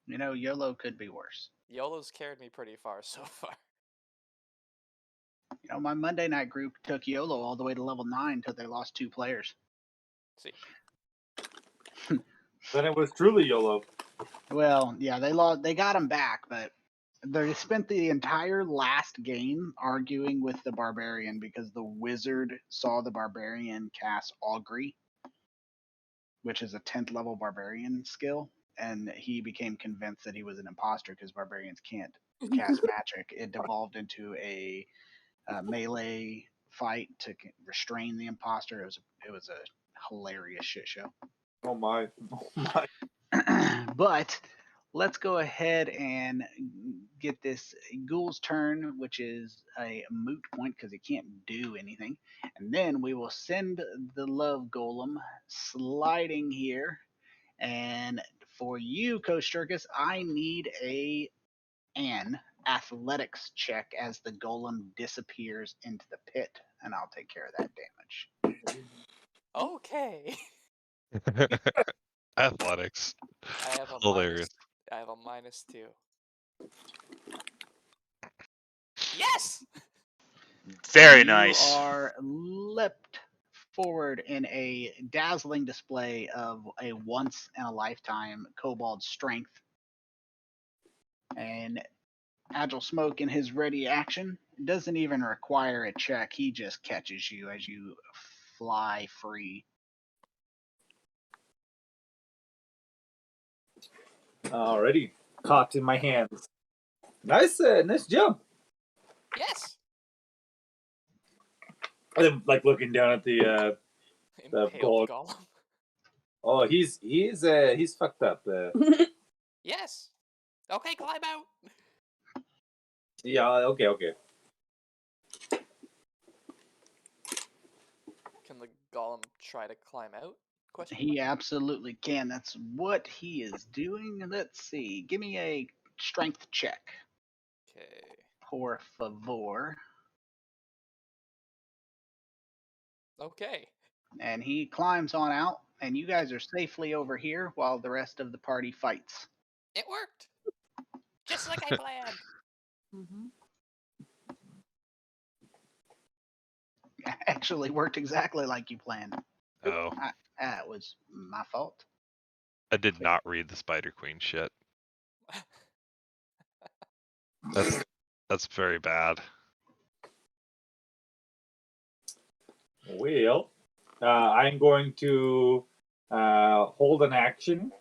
You know, YOLO could be worse. YOLO's carried me pretty far so far. You know, my Monday night group took YOLO all the way to level 9 until they lost 2 players. See. Then it was truly YOLO. Well, yeah, they got him back, but they spent the entire last game arguing with the Barbarian because the wizard saw the Barbarian cast Augury, which is a 10th level Barbarian skill, and he became convinced that he was an imposter because Barbarians can't cast magic. It devolved into a melee fight to restrain the imposter. It was a hilarious shit show. Oh my. Oh my. But let's go ahead and get this ghoul's turn, which is a moot point because he can't do anything. And then we will send the love golem sliding here. And for you, Kosjurkis, I need an athletics check as the golem disappears into the pit, and I'll take care of that damage. Okay. Athletics. I have a Hilarious. -2. Yes! Very nice. You are leapt forward in a dazzling display of a once in a lifetime kobold strength. And Agile Smoke in his ready action doesn't even require a check. He just catches you as you fly free. Already caught in my hands. Nice jump. Yes! I'm like looking down at the Impaled gold. golem. Oh, he's fucked up. Yes! Okay, climb out! Yeah, okay. the golem try to climb out? Question He mark? absolutely can. That's what he is doing. Let's see. Give me a strength check, Okay. por favor. Okay. And he climbs on out, and you guys are safely over here while the rest of the party fights. It worked! Just like I planned! Mm-hmm. Actually worked exactly like you planned. Oh, That was my fault. I did not read the Spider Queen shit. That's very bad. Well, I'm going to hold an action.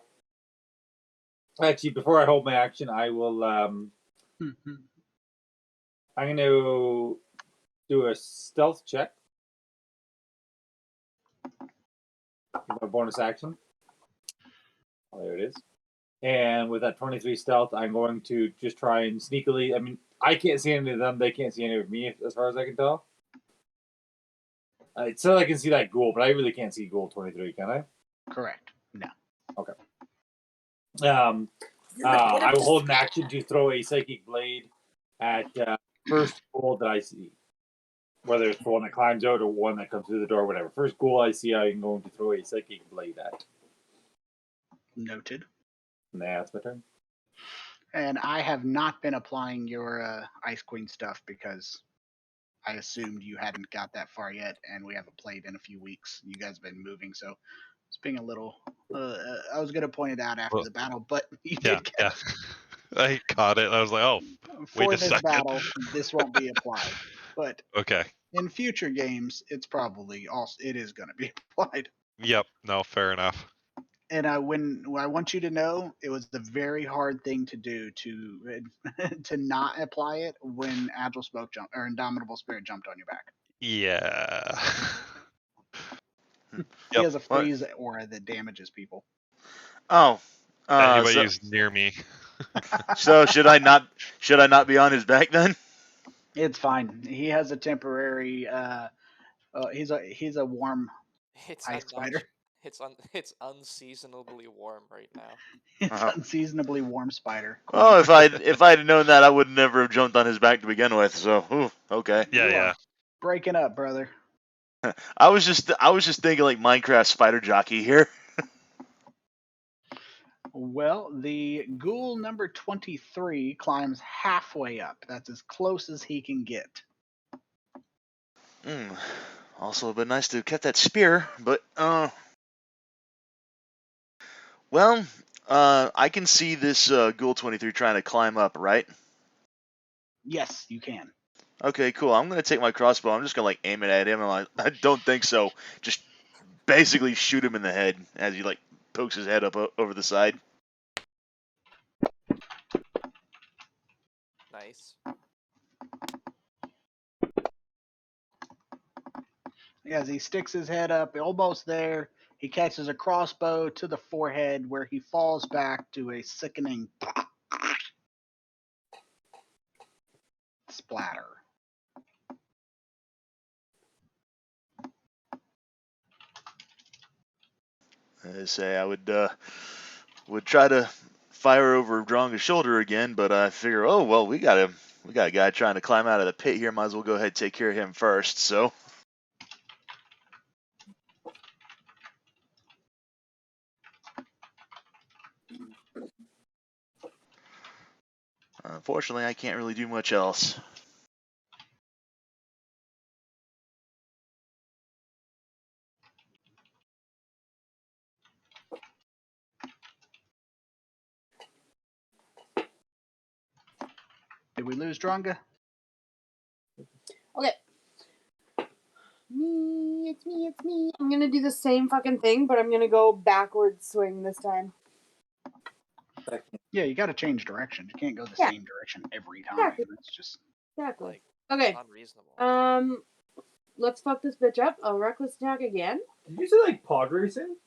Actually, before I hold my action, I will. I'm going to do a stealth check. My bonus action. Oh, there it is. And with that 23 stealth, I'm going to just try and sneakily. I mean, I can't see any of them. They can't see any of me, as far as I can tell. It said I can see that ghoul, but I really can't see ghoul 23, can I? Correct. No. Okay. I will hold an action to throw a psychic blade at first ghoul that I see. Whether it's the one that climbs out or one that comes through the door, whatever. First ghoul I see, I'm going to throw a psychic blade at. Noted. Nah, that's my turn. And I have not been applying your Ice Queen stuff because I assumed you hadn't got that far yet, and we haven't played in a few weeks. You guys have been moving, so it's being a little. I was going to point it out after the battle, but you Yeah, did get yeah. I caught it. I was like, oh, for wait a this second. battle. This won't be applied, but Okay. in future games, it's probably also it is going to be applied. Yep. No, fair enough. And I want you to know, it was the very hard thing to do to to not apply it when Agile Smoke jump or Indomitable Spirit jumped on your back. Yeah. He Yep. has a What? freeze aura that damages people. Oh. Anybody who's near me. So should I not be on his back then? It's fine. He has a temporary. He's a warm It's ice spider. It's unseasonably warm right now. It's unseasonably warm spider. Oh, if I'd known that, I would never have jumped on his back to begin with. So, okay. Yeah, You yeah. are breaking up, brother. I was just thinking like Minecraft spider jockey here. Well, the ghoul number 23 climbs halfway up. That's as close as he can get. Also, it'd been nice to have kept that spear, but well, I can see this ghoul 23 trying to climb up, right? Yes, you can. Okay, cool. I'm gonna take my crossbow. I'm just gonna like aim it at him. And I don't think so. Just basically shoot him in the head as he like pokes his head up over the side. Nice. As he sticks his head up, almost there, he catches a crossbow to the forehead where he falls back to a sickening splatter. I say I would try to fire over Dronga's shoulder again, but I figure, oh well, we got a guy trying to climb out of the pit here. Might as well go ahead and take care of him first. So. Unfortunately, I can't really do much else. Did we lose Dronga? Okay. It's me. I'm gonna do the same fucking thing, but I'm gonna go backwards swing this time. Yeah, you got to change direction. You can't go the Yeah. same direction every time. Exactly. That's just Exactly. Like, Okay. unreasonable. Let's fuck this bitch up. I'll reckless attack again. Did you say like pod racing?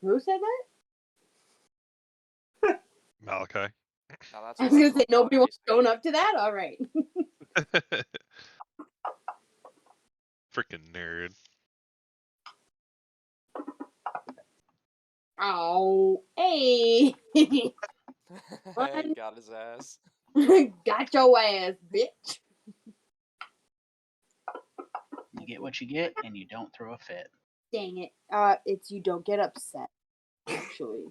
Who said that? Malachie. Now that's I was gonna say nobody was racing. showing up to that. All right. got his ass. Got your ass, bitch. You get what you get, and you don't throw a fit. Dang it. It's you don't get upset, actually.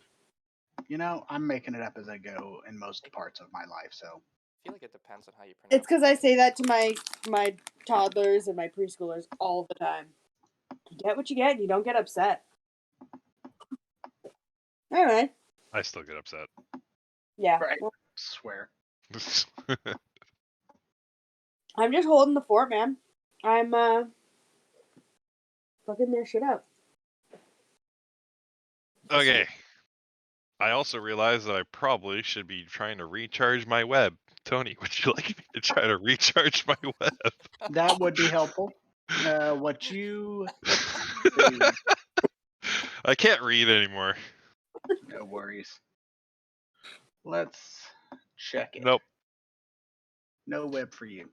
You know, I'm making it up as I go in most parts of my life, so. I feel like it depends on how you pronounce It's because I say that to my toddlers and my preschoolers all the time. You get what you get, and you don't get upset. Anyway. I still get upset. Yeah. Right. Well, Swear. I'm just holding the fort, man. I'm fucking their shit up. Okay. I also realized that I probably should be trying to recharge my web. Tony, would you like me to try to recharge my web? That would be helpful. Let's see. I can't read anymore. No worries. Let's check it. Nope. No web for you.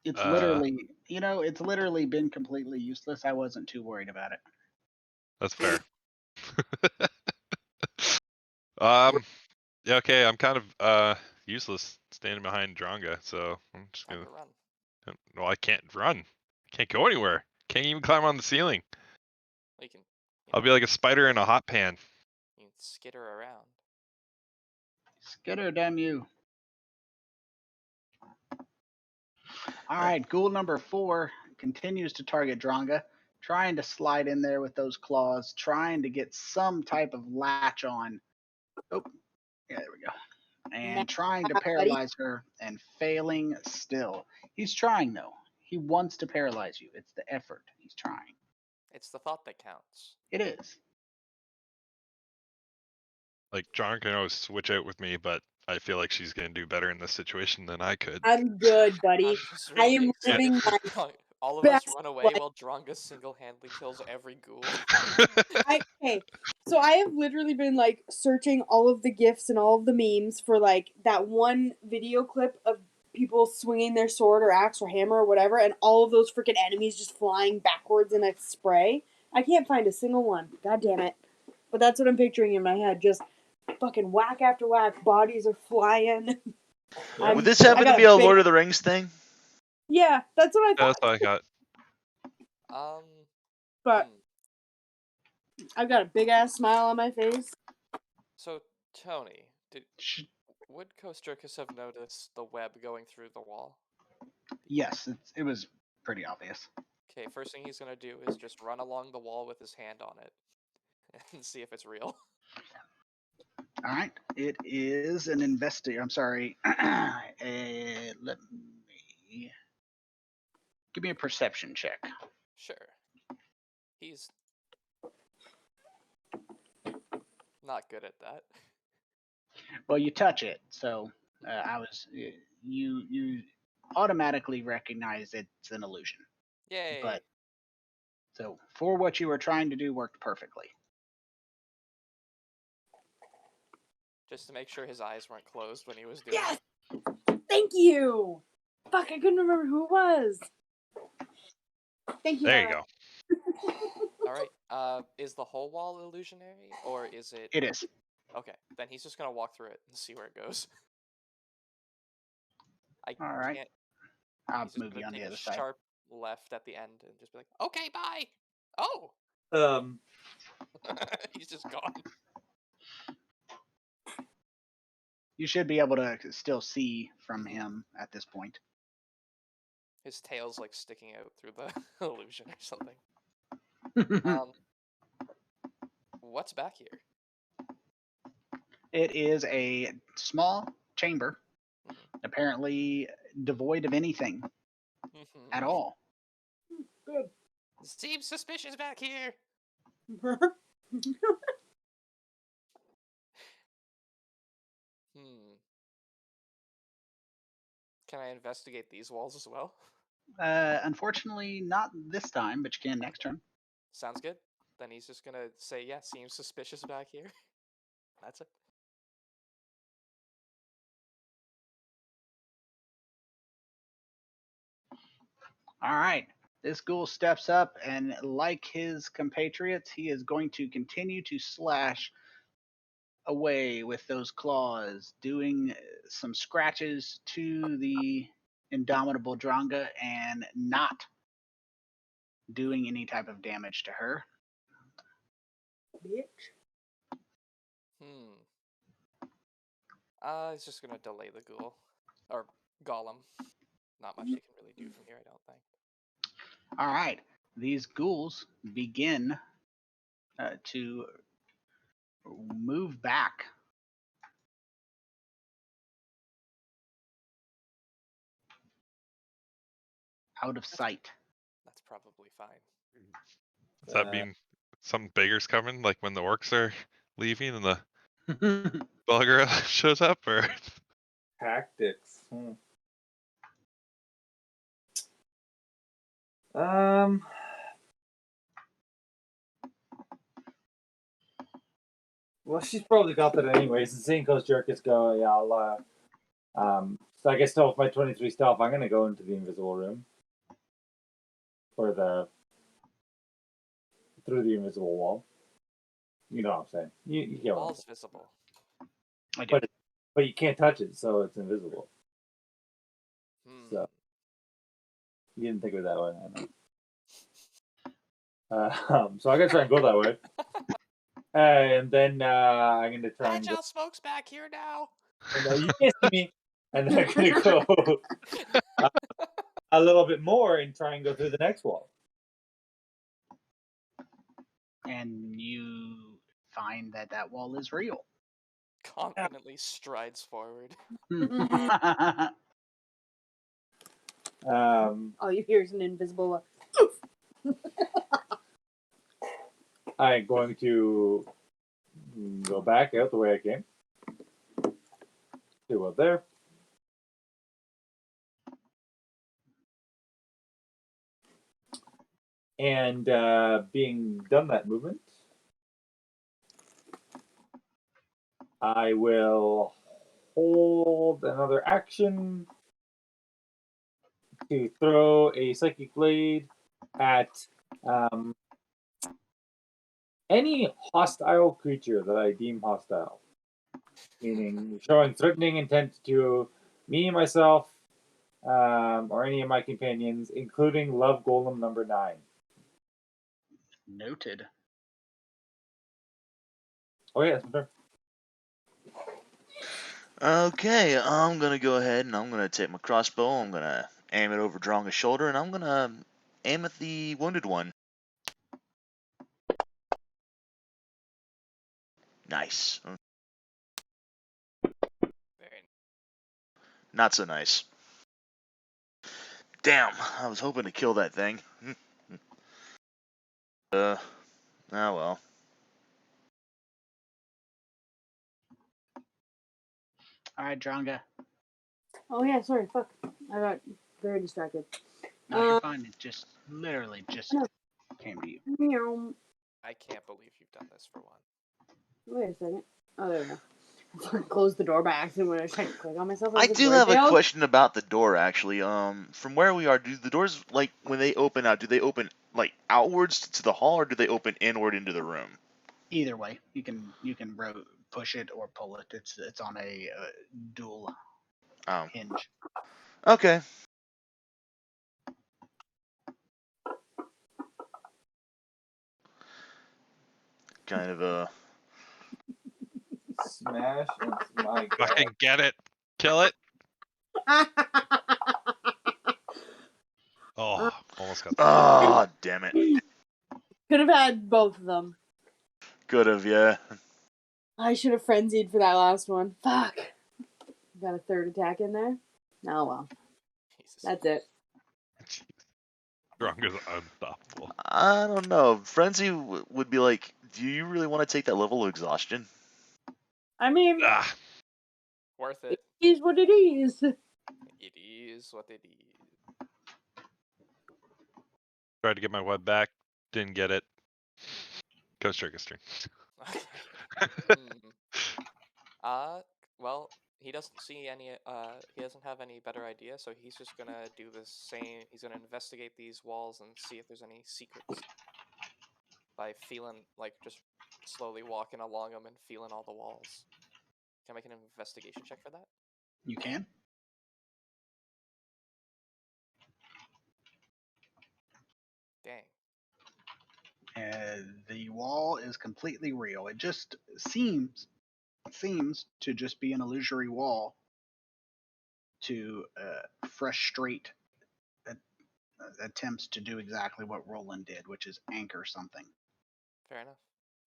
It's literally, it's literally been completely useless. I wasn't too worried about it. That's fair. Yeah, okay, I'm kind of useless standing behind Dronga, so I'm just Time gonna. to run. Well, I can't run. Can't go anywhere. Can't even climb on the ceiling. Well, you can. I'll be like a spider in a hot pan. You can skitter around. Skitter, damn you. All right, ghoul number 4 continues to target Dronga, trying to slide in there with those claws, trying to get some type of latch on. Oh, yeah, there we go. And trying to paralyze her and failing still. He's trying, though. He wants to paralyze you. It's the effort. He's trying. It's the thought that counts. It is. Like, John can always switch out with me, but I feel like she's gonna do better in this situation than I could. I'm good, buddy. I'm just I really am excited. living my All of us best run away life. while Dronga single-handedly kills every ghoul. So I have literally been like searching all of the GIFs and all of the memes for like that one video clip of people swinging their sword or axe or hammer or whatever, and all of those freaking enemies just flying backwards in a spray. I can't find a single one. God damn it. But that's what I'm picturing in my head. Just fucking whack after whack. Bodies are flying. Would this happen to be a Lord of the Rings thing? Yeah, that's what I thought. That's what I got. But I've got a big ass smile on my face. So, Tony, would Kosjurkis have noticed the web going through the wall? Yes, it was pretty obvious. Okay, first thing he's gonna do is just run along the wall with his hand on it and see if it's real. All right, it is an I'm sorry. Let me give me a perception check. Sure. He's not good at that. Well, you touch it, so you automatically recognize it's an illusion. Yay! But so for what you were trying to do, worked perfectly. Just to make sure his eyes weren't closed when he was doing it. Thank you! Fuck, I couldn't remember who it was. Thank you. There you go. Alright, is the whole wall illusionary, or is it... It is. Okay, then he's just gonna walk through it and see where it goes. All right. Can't... I'll move you on the other side. Sharp left at the end and just be like, okay, bye! Oh! He's just gone. You should be able to still see from him at this point. His tail's like sticking out through the illusion or something. What's back here? It is a small chamber, apparently devoid of anything at all. Good. Seems suspicious back here. Can I investigate these walls as well? Unfortunately, not this time, but you can next turn. Sounds good. Then he's just gonna say, yeah, seems suspicious back here. That's it. All right. This ghoul steps up, and like his compatriots, he is going to continue to slash away with those claws, doing some scratches to the Indomitable Dronga and not doing any type of damage to her. Bitch. It's just gonna delay the ghoul. Or golem. Not much he can really do from here, I don't think. All right. These ghouls begin to move back. Out of sight. That's probably fine. Does that mean some bigger's coming, like when the orcs are leaving and the bugger shows up, or? Tactics. Well, she's probably got that anyways. And seeing Kosjurkis go, yeah, I'll. So I guess with my 23 stealth, I'm gonna go into the invisible room, or through the invisible wall. You know what I'm saying? You get what I'm Wall's saying. visible. I do. But you can't touch it, so it's invisible. So you didn't think of it that way, I know. So I'm gonna try and go that way, and then I'm gonna try and go. Agile smoke's back here now. And, you can't see me, and then I'm gonna go a little bit more and try and go through the next wall. And you find that that wall is real. Confidently strides forward. All you hear is an invisible. I'm going to go back out the way I came. Do up there. And being done that movement, I will hold another action to throw a Psychic Blade at any hostile creature that I deem hostile. Meaning showing threatening intent to me, myself, or any of my companions, including Love Golem number 9. Noted. Oh, yeah, that's my turn. Okay, I'm gonna go ahead and I'm gonna take my crossbow. I'm gonna aim it over Dronga's shoulder, and I'm gonna aim at the wounded one. Nice. Very Not so nice. Damn, I was hoping to kill that thing. Oh well. All right, Dronga. Oh yeah, sorry, fuck. I got very distracted. No, you're fine. It just literally just No. came to you. Meow. I can't believe you've done this for one. Wait a second. Oh, there we go. I closed the door by accident when I was trying to click on myself. I do have a question about the door, actually. From where we are, do the doors, like, when they open out, do they open, like, outwards to the hall, or do they open inward into the room? Either way, you can push it or pull it. It's on a dual hinge. Okay. Kind of a... Smash into my god. Fucking get it. Kill it. Oh, almost got that. Oh, damn it. Could have had both of them. Could have, yeah. I should have frenzied for that last one. Fuck. Got a third attack in there. Oh well. Jesus. That's it. Dronga's unstoppable. I don't know. Frenzy would be like, do you really want to take that level of exhaustion? I mean, Ah, Worth it it. is what it is. It is what it is. tried to get my web back. Didn't get it. Kosjurkis turn. Well, he doesn't see any, he doesn't have any better idea, so he's just gonna do the same. He's gonna investigate these walls and see if there's any secrets. By feeling, like, just slowly walking along them and feeling all the walls. Can I make an investigation check for that? You can. Dang. The wall is completely real. It just seems to just be an illusory wall to frustrate attempts to do exactly what Rolen did, which is anchor something. Fair enough.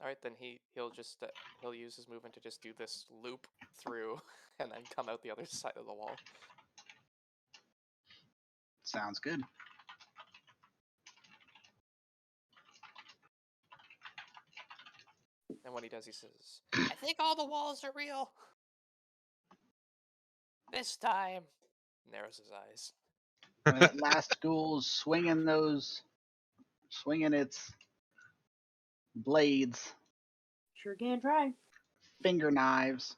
All right, then he'll just he'll use his movement to just do this loop through and then come out the other side of the wall. Sounds good. And when he does, he says, "I think all the walls are real. This time." Narrows his eyes. That last ghoul's swinging its blades, Sure can try. finger knives,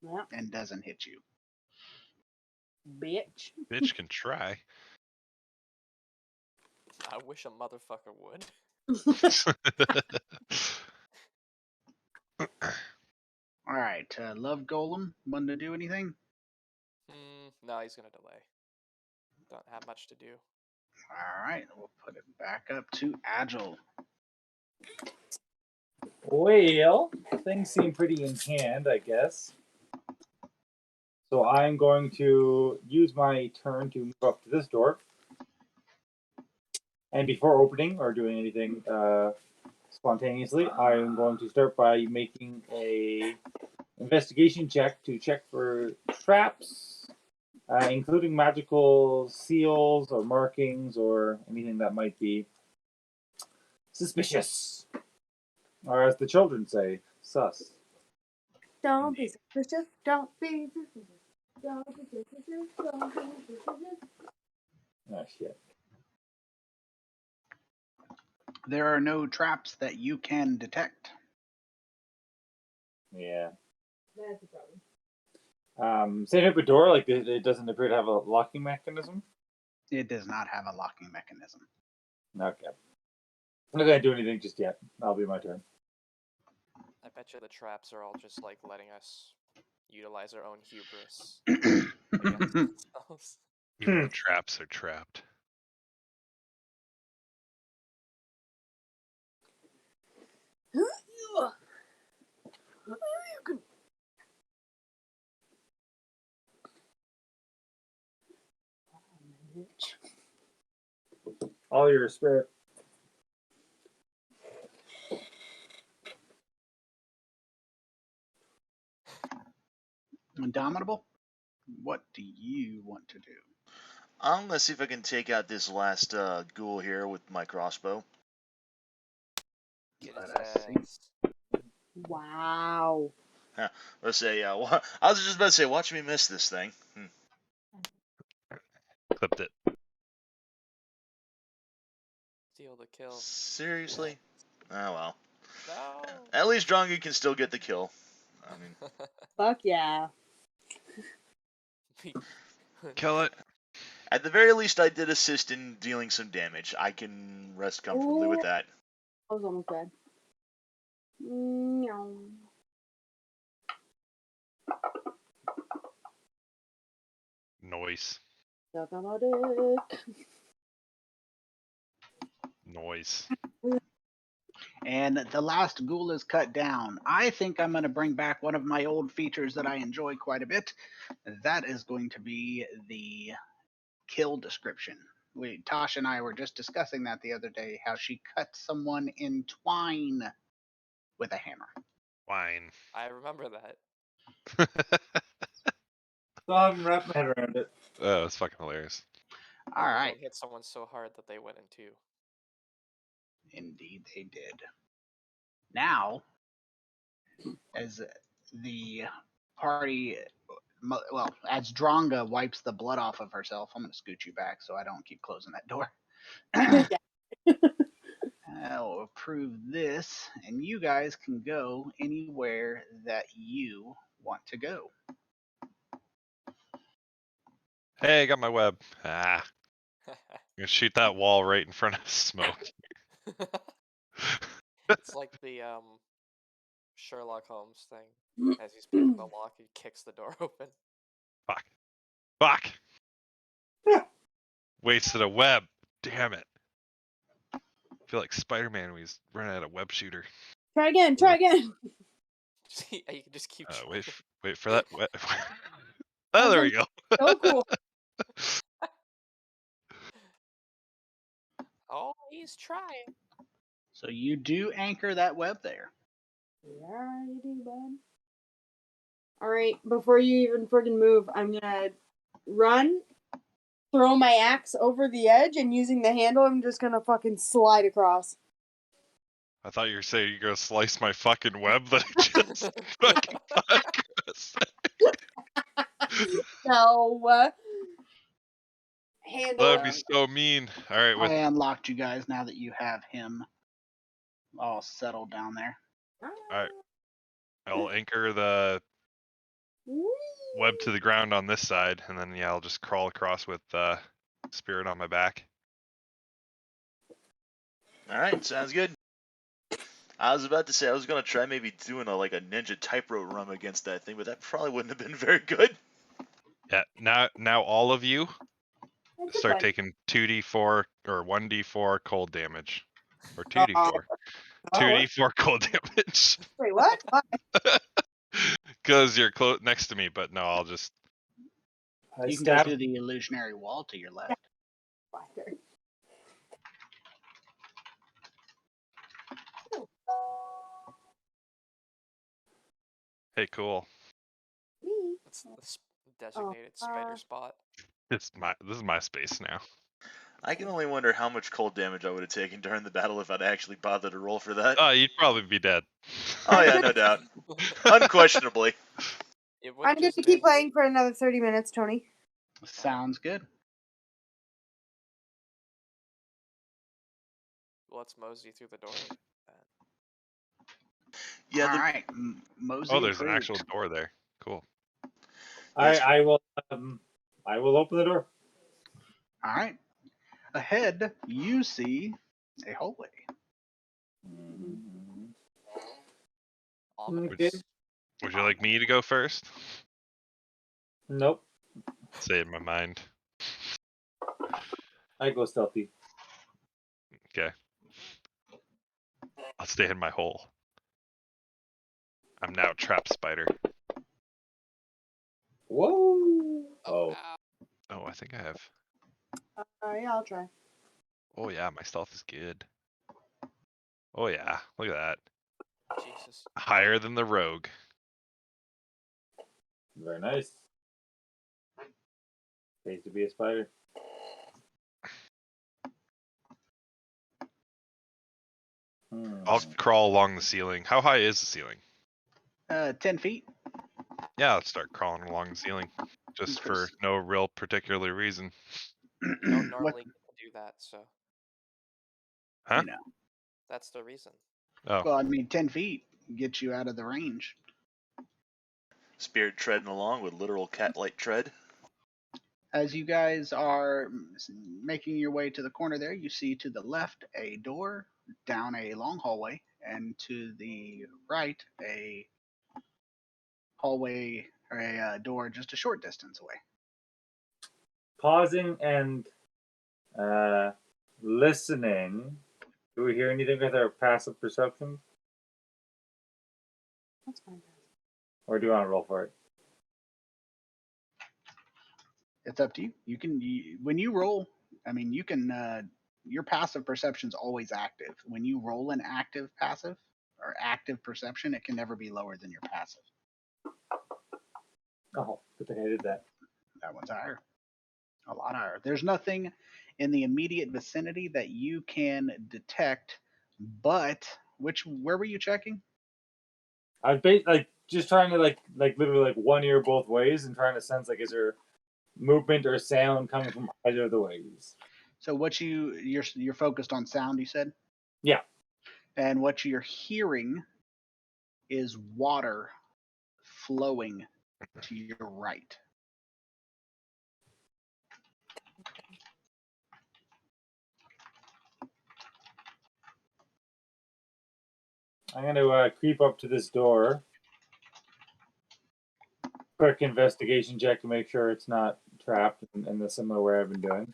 Yeah, and doesn't hit you. bitch. Bitch can try. I wish a motherfucker would. All right, Love Golem, want to do anything? No, he's gonna delay. Don't have much to do. All right, we'll put it back up to Agile. Well, things seem pretty in hand, I guess. So I'm going to use my turn to move up to this door. And before opening or doing anything spontaneously, I'm going to start by making a investigation check to check for traps, including magical seals or markings or anything that might be suspicious. Or as the children say, sus. Don't be suspicious. Don't be suspicious. Don't be suspicious. Don't be suspicious. Oh, shit. There are no traps that you can detect. Yeah. That's a problem. Same type of door, like it doesn't appear to have a locking mechanism. It does not have a locking mechanism. Okay. I'm not going to do anything just yet. That'll be my turn. I bet you the traps are all just like letting us utilize our own hubris against ourselves. Even though traps are trapped. All your spirit. Indomitable, what do you want to do? I'm gonna see if I can take out this last ghoul here with my crossbow. Get Let his us see. ass. Wow. Let's say, I was just about to say, watch me miss this thing. Clipped it. Steal the kill. Seriously? Oh well. No. At least Dronga can still get the kill. I mean, Fuck yeah. Kill it. at the very least, I did assist in dealing some damage. I can rest comfortably with Ooh. that. I was almost dead. Meow. Noise. Suck on my dick. Noise. And the last ghoul is cut down. I think I'm going to bring back one of my old features that I enjoy quite a bit. That is going to be the kill description. Tosh and I were just discussing that the other day, how she cut someone in twine with a hammer. Wine. I remember that. Still haven't wrapped my head around it. Oh, it's fucking hilarious. All right. They hit someone so hard that they went in two. Indeed, they did. Now, as the party, well, as Dronga wipes the blood off of herself, I'm going to scoot you back so I don't keep closing that door. I'll approve this, and you guys can go anywhere that you want to go. Hey, I got my web. I'm gonna shoot that wall right in front of Smoke. It's like the Sherlock Holmes thing as he's picking the lock. He kicks the door open. Fuck. Fuck. Wasted a web. Damn it. I feel like Spider-Man when he's running out of web shooter. Try again. Try again. You can just keep trying. Wait for that. Oh, there we go. So cool. Oh, he's trying. So you do anchor that web there. Yeah, you do, bud. All right, before you even friggin' move, I'm gonna run, throw my axe over the edge, and using the handle, I'm just gonna fucking slide across. I thought you were saying you're gonna slice my fucking web that I just fucking cut across. No. Handle. That'd be so mean. All right, with I unlocked you guys now that you have him all settled down there. Alright. I'll anchor the web to the ground on this side, and then yeah, I'll just crawl across with Spirit on my back. All right, sounds good. I was about to say I was gonna try maybe doing a ninja tightrope run against that thing, but that probably wouldn't have been very good. Yeah. Now all of you That's a start fun. taking 2d4 or 1d4 cold damage, or 2d4. 2d4 cold damage. Wait, what? Why? Because you're next to me, but no, I'll just. You can go through the illusionary wall to your left. Hey, cool. It's the designated spider spot. This is my space now. I can only wonder how much cold damage I would have taken during the battle if I'd actually bothered to roll for that. Oh, you'd probably be dead. Oh yeah, no doubt. Unquestionably. I'm going to keep playing for another 30 minutes, Tony. Sounds good. Let's mosey through the door. Yeah. All right, mosey. Oh, there's an approved. actual door there. Cool. I will open the door. All right. Ahead, you see a hallway. Okay. Would you like me to go first? Nope. Say in my mind. I go stealthy. Okay. I'll stay in my hole. I'm now trapped spider. Whoa. Oh. Oh, I think I have. Yeah, I'll try. Oh yeah, my stealth is good. Oh yeah, look at that. Jesus. Higher than the rogue. Very nice. Pays to be a spider. I'll crawl along the ceiling. How high is the ceiling? 10 feet. Yeah, let's start crawling along the ceiling. Just for no real particular reason. You don't normally get to do that, so. Huh? You know. That's the reason. Oh. Well, I mean, 10 feet gets you out of the range. Spirit treading along with literal cat-like tread. As you guys are making your way to the corner there, you see to the left a door down a long hallway, and to the right a hallway or a door just a short distance away. Pausing and listening. Do we hear anything with our passive perception? That's fine. Or do you want to roll for it? It's up to you. You can when you roll. I mean, you can. Your passive perception's always active. When you roll an active passive or active perception, it can never be lower than your passive. Oh, good thing I did that. That one's higher. A lot higher. There's nothing in the immediate vicinity that you can detect, but where were you checking? I was just trying to literally one ear both ways and trying to sense is there movement or sound coming from either of the ways. So what you're focused on sound, you said? Yeah. And what you're hearing is water flowing to your right. I'm gonna creep up to this door. Quick investigation check to make sure it's not trapped in the similar way I've been doing.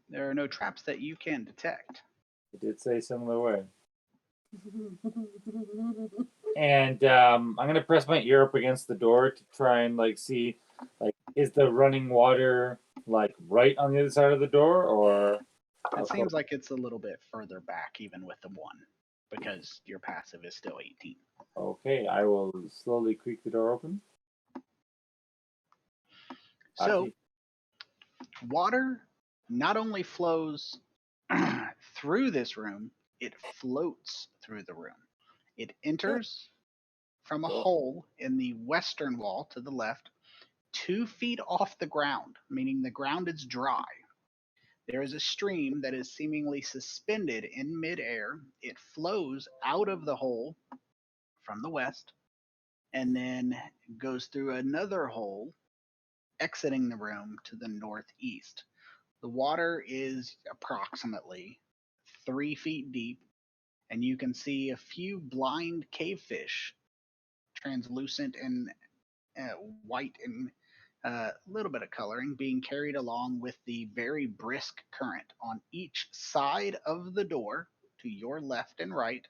There are no traps that you can detect. It did say similar way. And I'm gonna press my ear up against the door to try and like see, like, is the running water like right on the other side of the door, or? It seems like it's a little bit further back, even with the 1, because your passive is still 18. Okay, I will slowly creak the door open. So, water not only flows through this room, it floats through the room. It enters from a hole in the western wall to the left, 2 feet off the ground, meaning the ground is dry. There is a stream that is seemingly suspended in midair. It flows out of the hole from the west and then goes through another hole, exiting the room to the northeast. The water is approximately 3 feet deep, and you can see a few blind cavefish, translucent and white and a little bit of coloring, being carried along with the very brisk current. On each side of the door, to your left and right,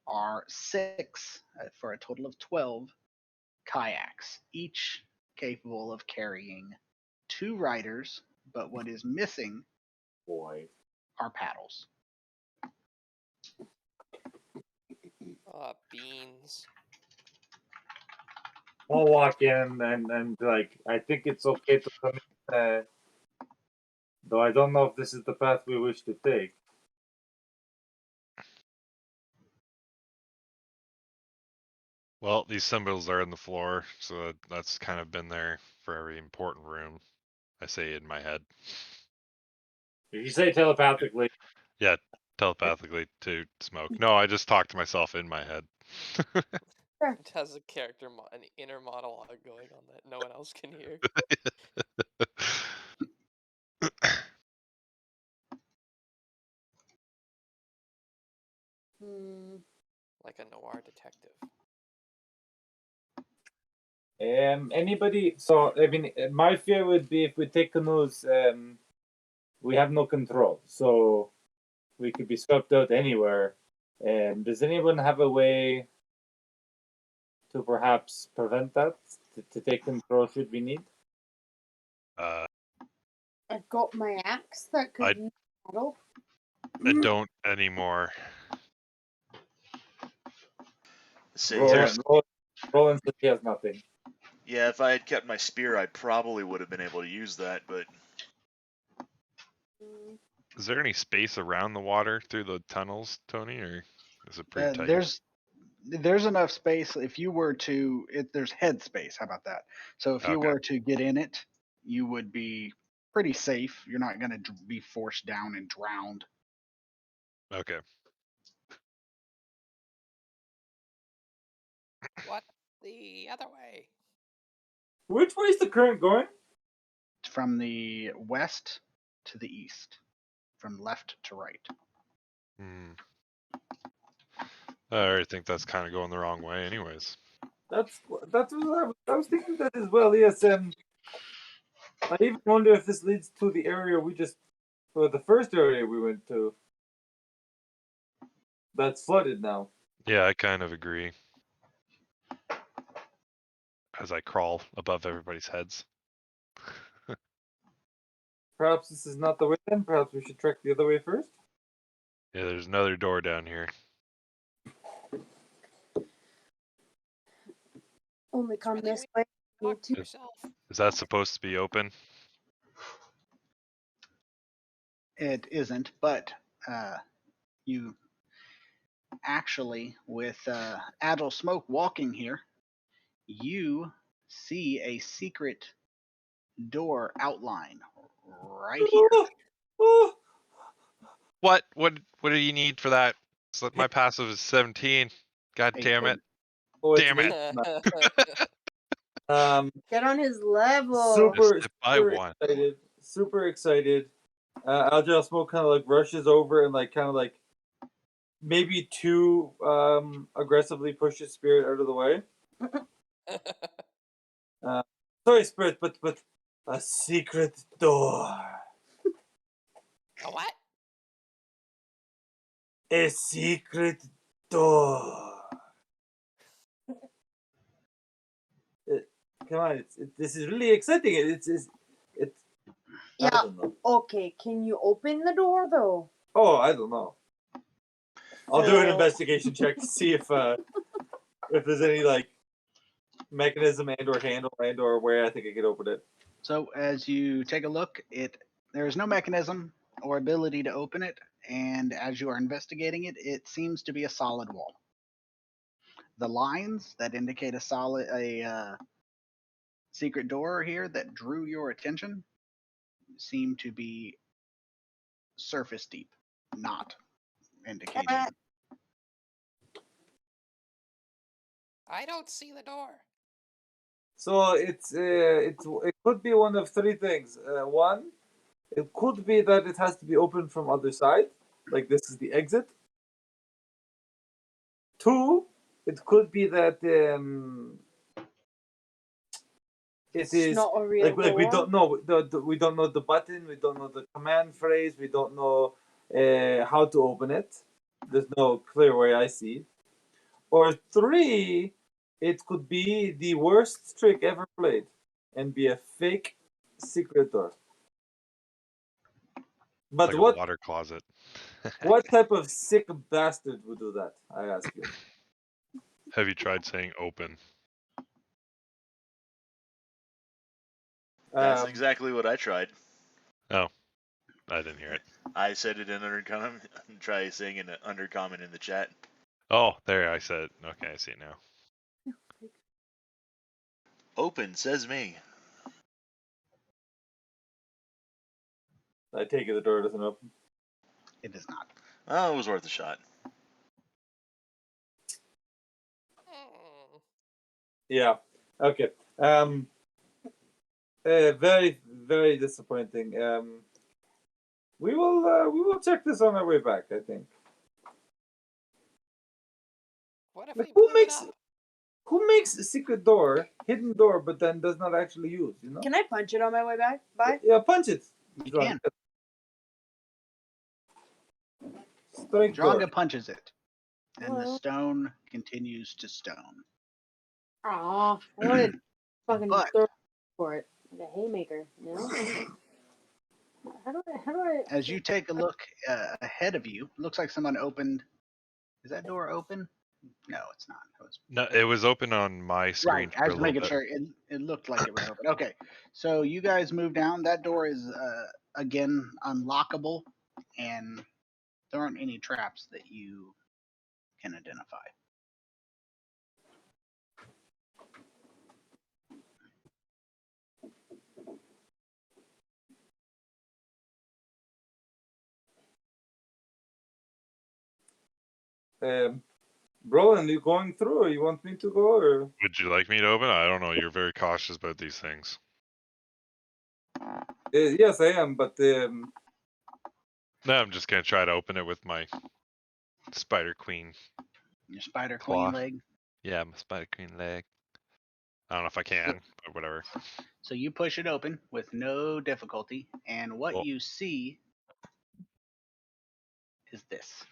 are 6, for a total of 12, kayaks, each capable of carrying 2 riders, but what is missing are paddles. Beans. I'll walk in and like, I think it's okay to come in, though I don't know if this is the path we wish to take. Well, these symbols are in the floor, so that's kind of been there for every important room. I say in my head. If you say telepathically, Yeah, telepathically to Smoke. No, I just talk to myself in my head. It has a character, an inner monologue going on that no one else can hear. Like a noir detective. Anybody? So I mean, my fear would be if we take canoes, we have no control, so we could be swept out anywhere. Does anyone have a way to perhaps prevent that? To take control should we need? I've got my axe that could use paddle. I don't anymore. Rolen says he has nothing. Yeah, if I had kept my spear, I probably would have been able to use that, but... Is there any space around the water through the tunnels, Tony, or is it pretty tight? There's enough space if you were to, there's head space, how about that? So if you were to get in it, you would be pretty safe. You're not going to be forced down and drowned. Okay. What? The other way. Which way is the current going? From the west to the east, from left to right. I already think that's kind of going the wrong way anyways. That's what I was thinking that as well. Yes, I even wonder if this leads to the area the first area we went to. That's flooded now. Yeah, I kind of agree. As I crawl above everybody's heads. Perhaps this is not the way then. Perhaps we should trek the other way first. Yeah, there's another door down here. Only come this way. Talk to yourself. Is that supposed to be open? It isn't, but you actually, with Agile Smoke walking here, you see a secret door outline right here. What do you need for that? So my passive is 17. God damn it. Damn it. Get on his level. Super excited. Super excited. Agile Smoke kind of like rushes over and like kind of like maybe too aggressively push his spirit out of the way. Sorry, spirit, but a secret door. A what? A secret door. Come on, this is really exciting. It's I Yeah. don't know. Okay, can you open the door though? Oh, I don't know. I'll do an So- investigation check to see if there's any like mechanism and or handle and or way I think I could open it. So as you take a look, there is no mechanism or ability to open it, and as you are investigating it, it seems to be a solid wall. The lines that indicate a secret door here that drew your attention seem to be surface deep, not indicating. I don't see the door. So it could be one of three things. One, it could be that it has to be opened from other side, like this is the exit. Two, it could be that It's it is not a real like we door? don't know we don't know the button, we don't know the command phrase, we don't know how to open it. There's no clear way I see. Or three, it could be the worst trick ever played and be a fake secret door. But Like what a water closet. what type of sick bastard would do that? I ask you. Have you tried saying open? That's exactly what I tried. Oh, I didn't hear it. I said it in undercommon. Try saying it in undercommon in the chat. Oh, there, I said it. Okay, I see it now. Open, says me. I take it the door doesn't open. It is not. Oh, it was worth a shot. Hmm. Yeah. Okay. Very, very disappointing. We will check this on our way back, I think. What if Like, we blew it up? who makes a secret door, hidden door, but then does not actually use, you know? Can I punch it on my way back? Bye. Yeah, punch it. You Dronga. can. Strike door. Dronga punches it, and the Well. stone continues to stone. Aw, I wanted fucking But- throw for it. Like a haymaker, you know? How do I As you take a look ahead of you, looks like someone opened. Is that door open? No, it's not. No, it was open on my screen Right. for I a was little making bit. sure it looked like it was open. Okay. So you guys move down. That door is again unlockable, and there aren't any traps that you can identify. Rolen, you going through, or you want me to go, or? Would you like me to open it? I don't know. You're very cautious about these things. Yes, I am, but No, I'm just gonna try to open it with my Spider Queen. Your spider Claw. queen leg. Yeah, my Spider Queen leg. I don't know if I can, but whatever. So you push it open with no difficulty, and what Cool. you see is this.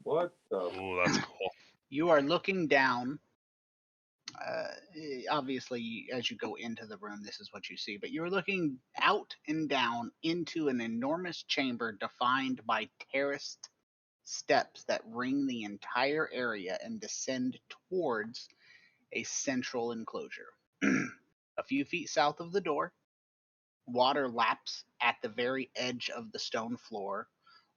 what the? Ooh, that's cool. You are looking down. Obviously, as you go into the room, this is what you see, but you're looking out and down into an enormous chamber defined by terraced steps that ring the entire area and descend towards a central enclosure. A few feet south of the door, water laps at the very edge of the stone floor.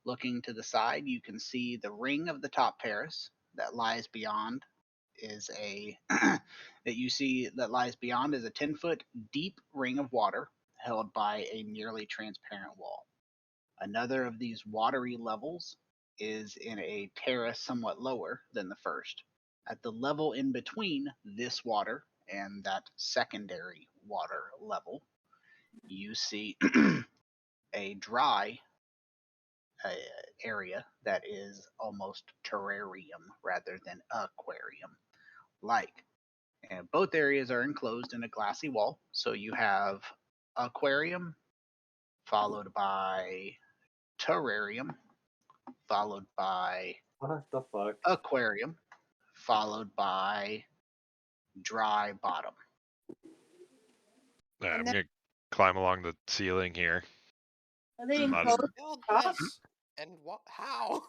Looking to the side, you can see the ring of the top terrace that lies beyond is a that you see that lies beyond is a 10-foot deep ring of water held by a nearly transparent wall. Another of these watery levels is in a terrace somewhat lower than the first. At the level in between this water and that secondary water level, you see a dry area that is almost terrarium rather than aquarium like. And both areas are enclosed in a glassy wall. So you have aquarium, followed by terrarium, followed by What the fuck? aquarium, followed by dry bottom. Yeah, I'm And then- gonna climb along the ceiling here. Are they Not- enclosed? Build Top? this, and what? How?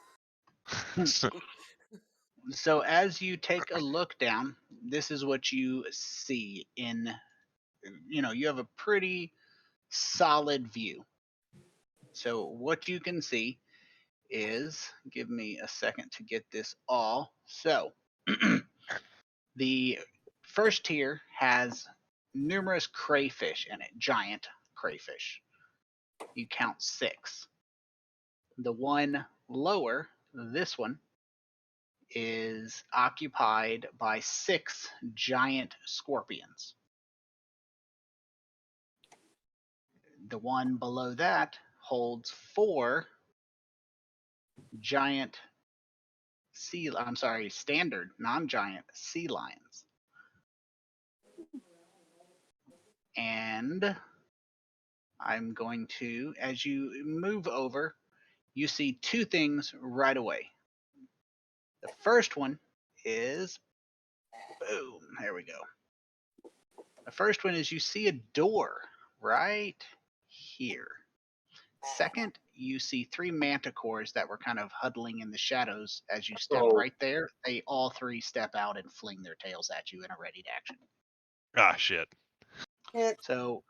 So as you take a look down, this is what you see in, you have a pretty solid view. So what you can see is, give me a second to get this all. So the first tier has numerous crayfish in it, giant crayfish. You count 6. The one lower, this one, is occupied by 6 giant scorpions. The one below that holds 4 giant standard, non-giant sea lions. And I'm going to, as you move over, you see 2 things right away. The first one is, boom, there we go. The first one is you see a door right here. Second, you see 3 manticores that were kind of huddling in the shadows as you step Oh. right there. They all 3 step out and fling their tails at you in a ready to action. Ah, shit. So,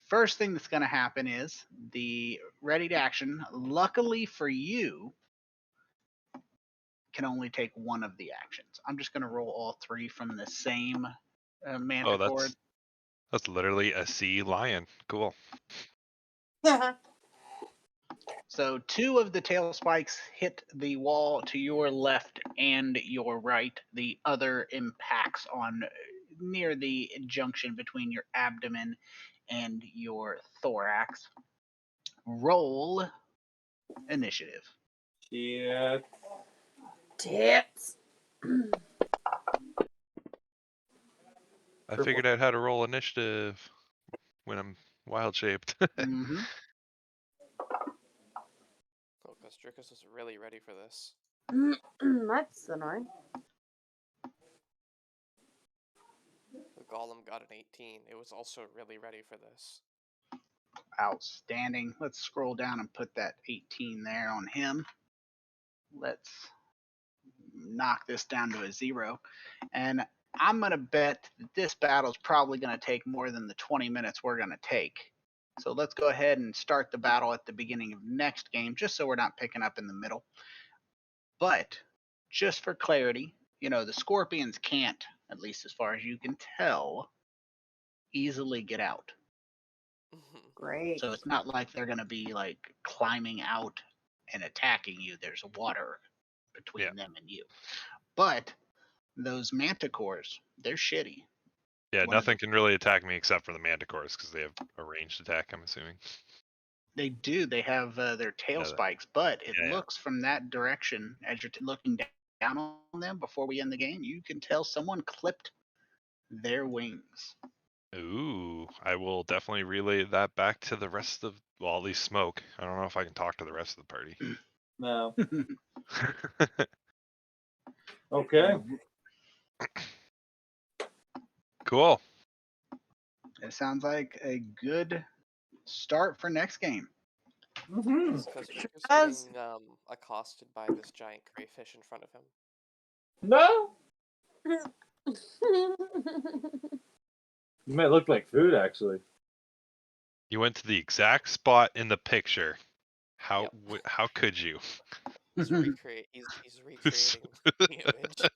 first thing that's going to happen is the ready to action, luckily for you, can only take one of the actions. I'm just going to roll all 3 from the same manticore. That's literally a sea lion. Cool. So 2 of the tail spikes hit the wall to your left and your right. The other impacts on near the junction between your abdomen and your thorax. Roll initiative. Shit. Tits. I figured out how to roll initiative when I'm wild shaped. Mm-hmm. Oh, Kosjurkis was really ready for this. That's annoying. The golem got an 18. It was also really ready for this. Outstanding. Let's scroll down and put that 18 there on him. Let's knock this down to a 0. And I'm going to bet that this battle is probably going to take more than the 20 minutes we're going to take. So let's go ahead and start the battle at the beginning of next game, just so we're not picking up in the middle. But just for clarity, the scorpions can't, at least as far as you can tell, easily get out. Great. So it's not like they're going to be like climbing out and attacking you. There's water between them and you. But those manticores, they're shitty. Yeah, One of nothing can really attack me except for the manticores because they have a ranged attack, I'm assuming. They do. They have their tail Yeah, spikes, but it yeah. looks from that direction as you're looking down on them before we end the game, you can tell someone clipped their wings. Ooh, I will definitely relay that back to the rest of, well, at least Smoke. I don't know if I can talk to the rest of the party. No. Okay. Cool. It sounds like a good start for next game. Mm-hmm. Is Kosjurkis does. getting accosted by this giant crayfish in front of him? No. You might look like food, actually. You went to the exact spot in the picture. How Yep. how could you? He's recreating the image.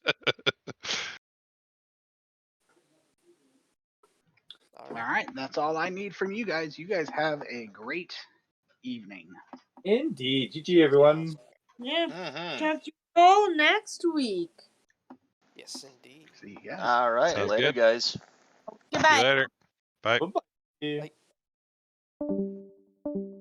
All right, that's all I need from you guys. You guys have a great evening. Indeed. GG, everyone. Yeah. Mm-hmm. Catch you all next week. Yes, indeed. See you guys. All right, Sounds later, good. guys. See Goodbye. you later. Bye. Bye-bye. Bye.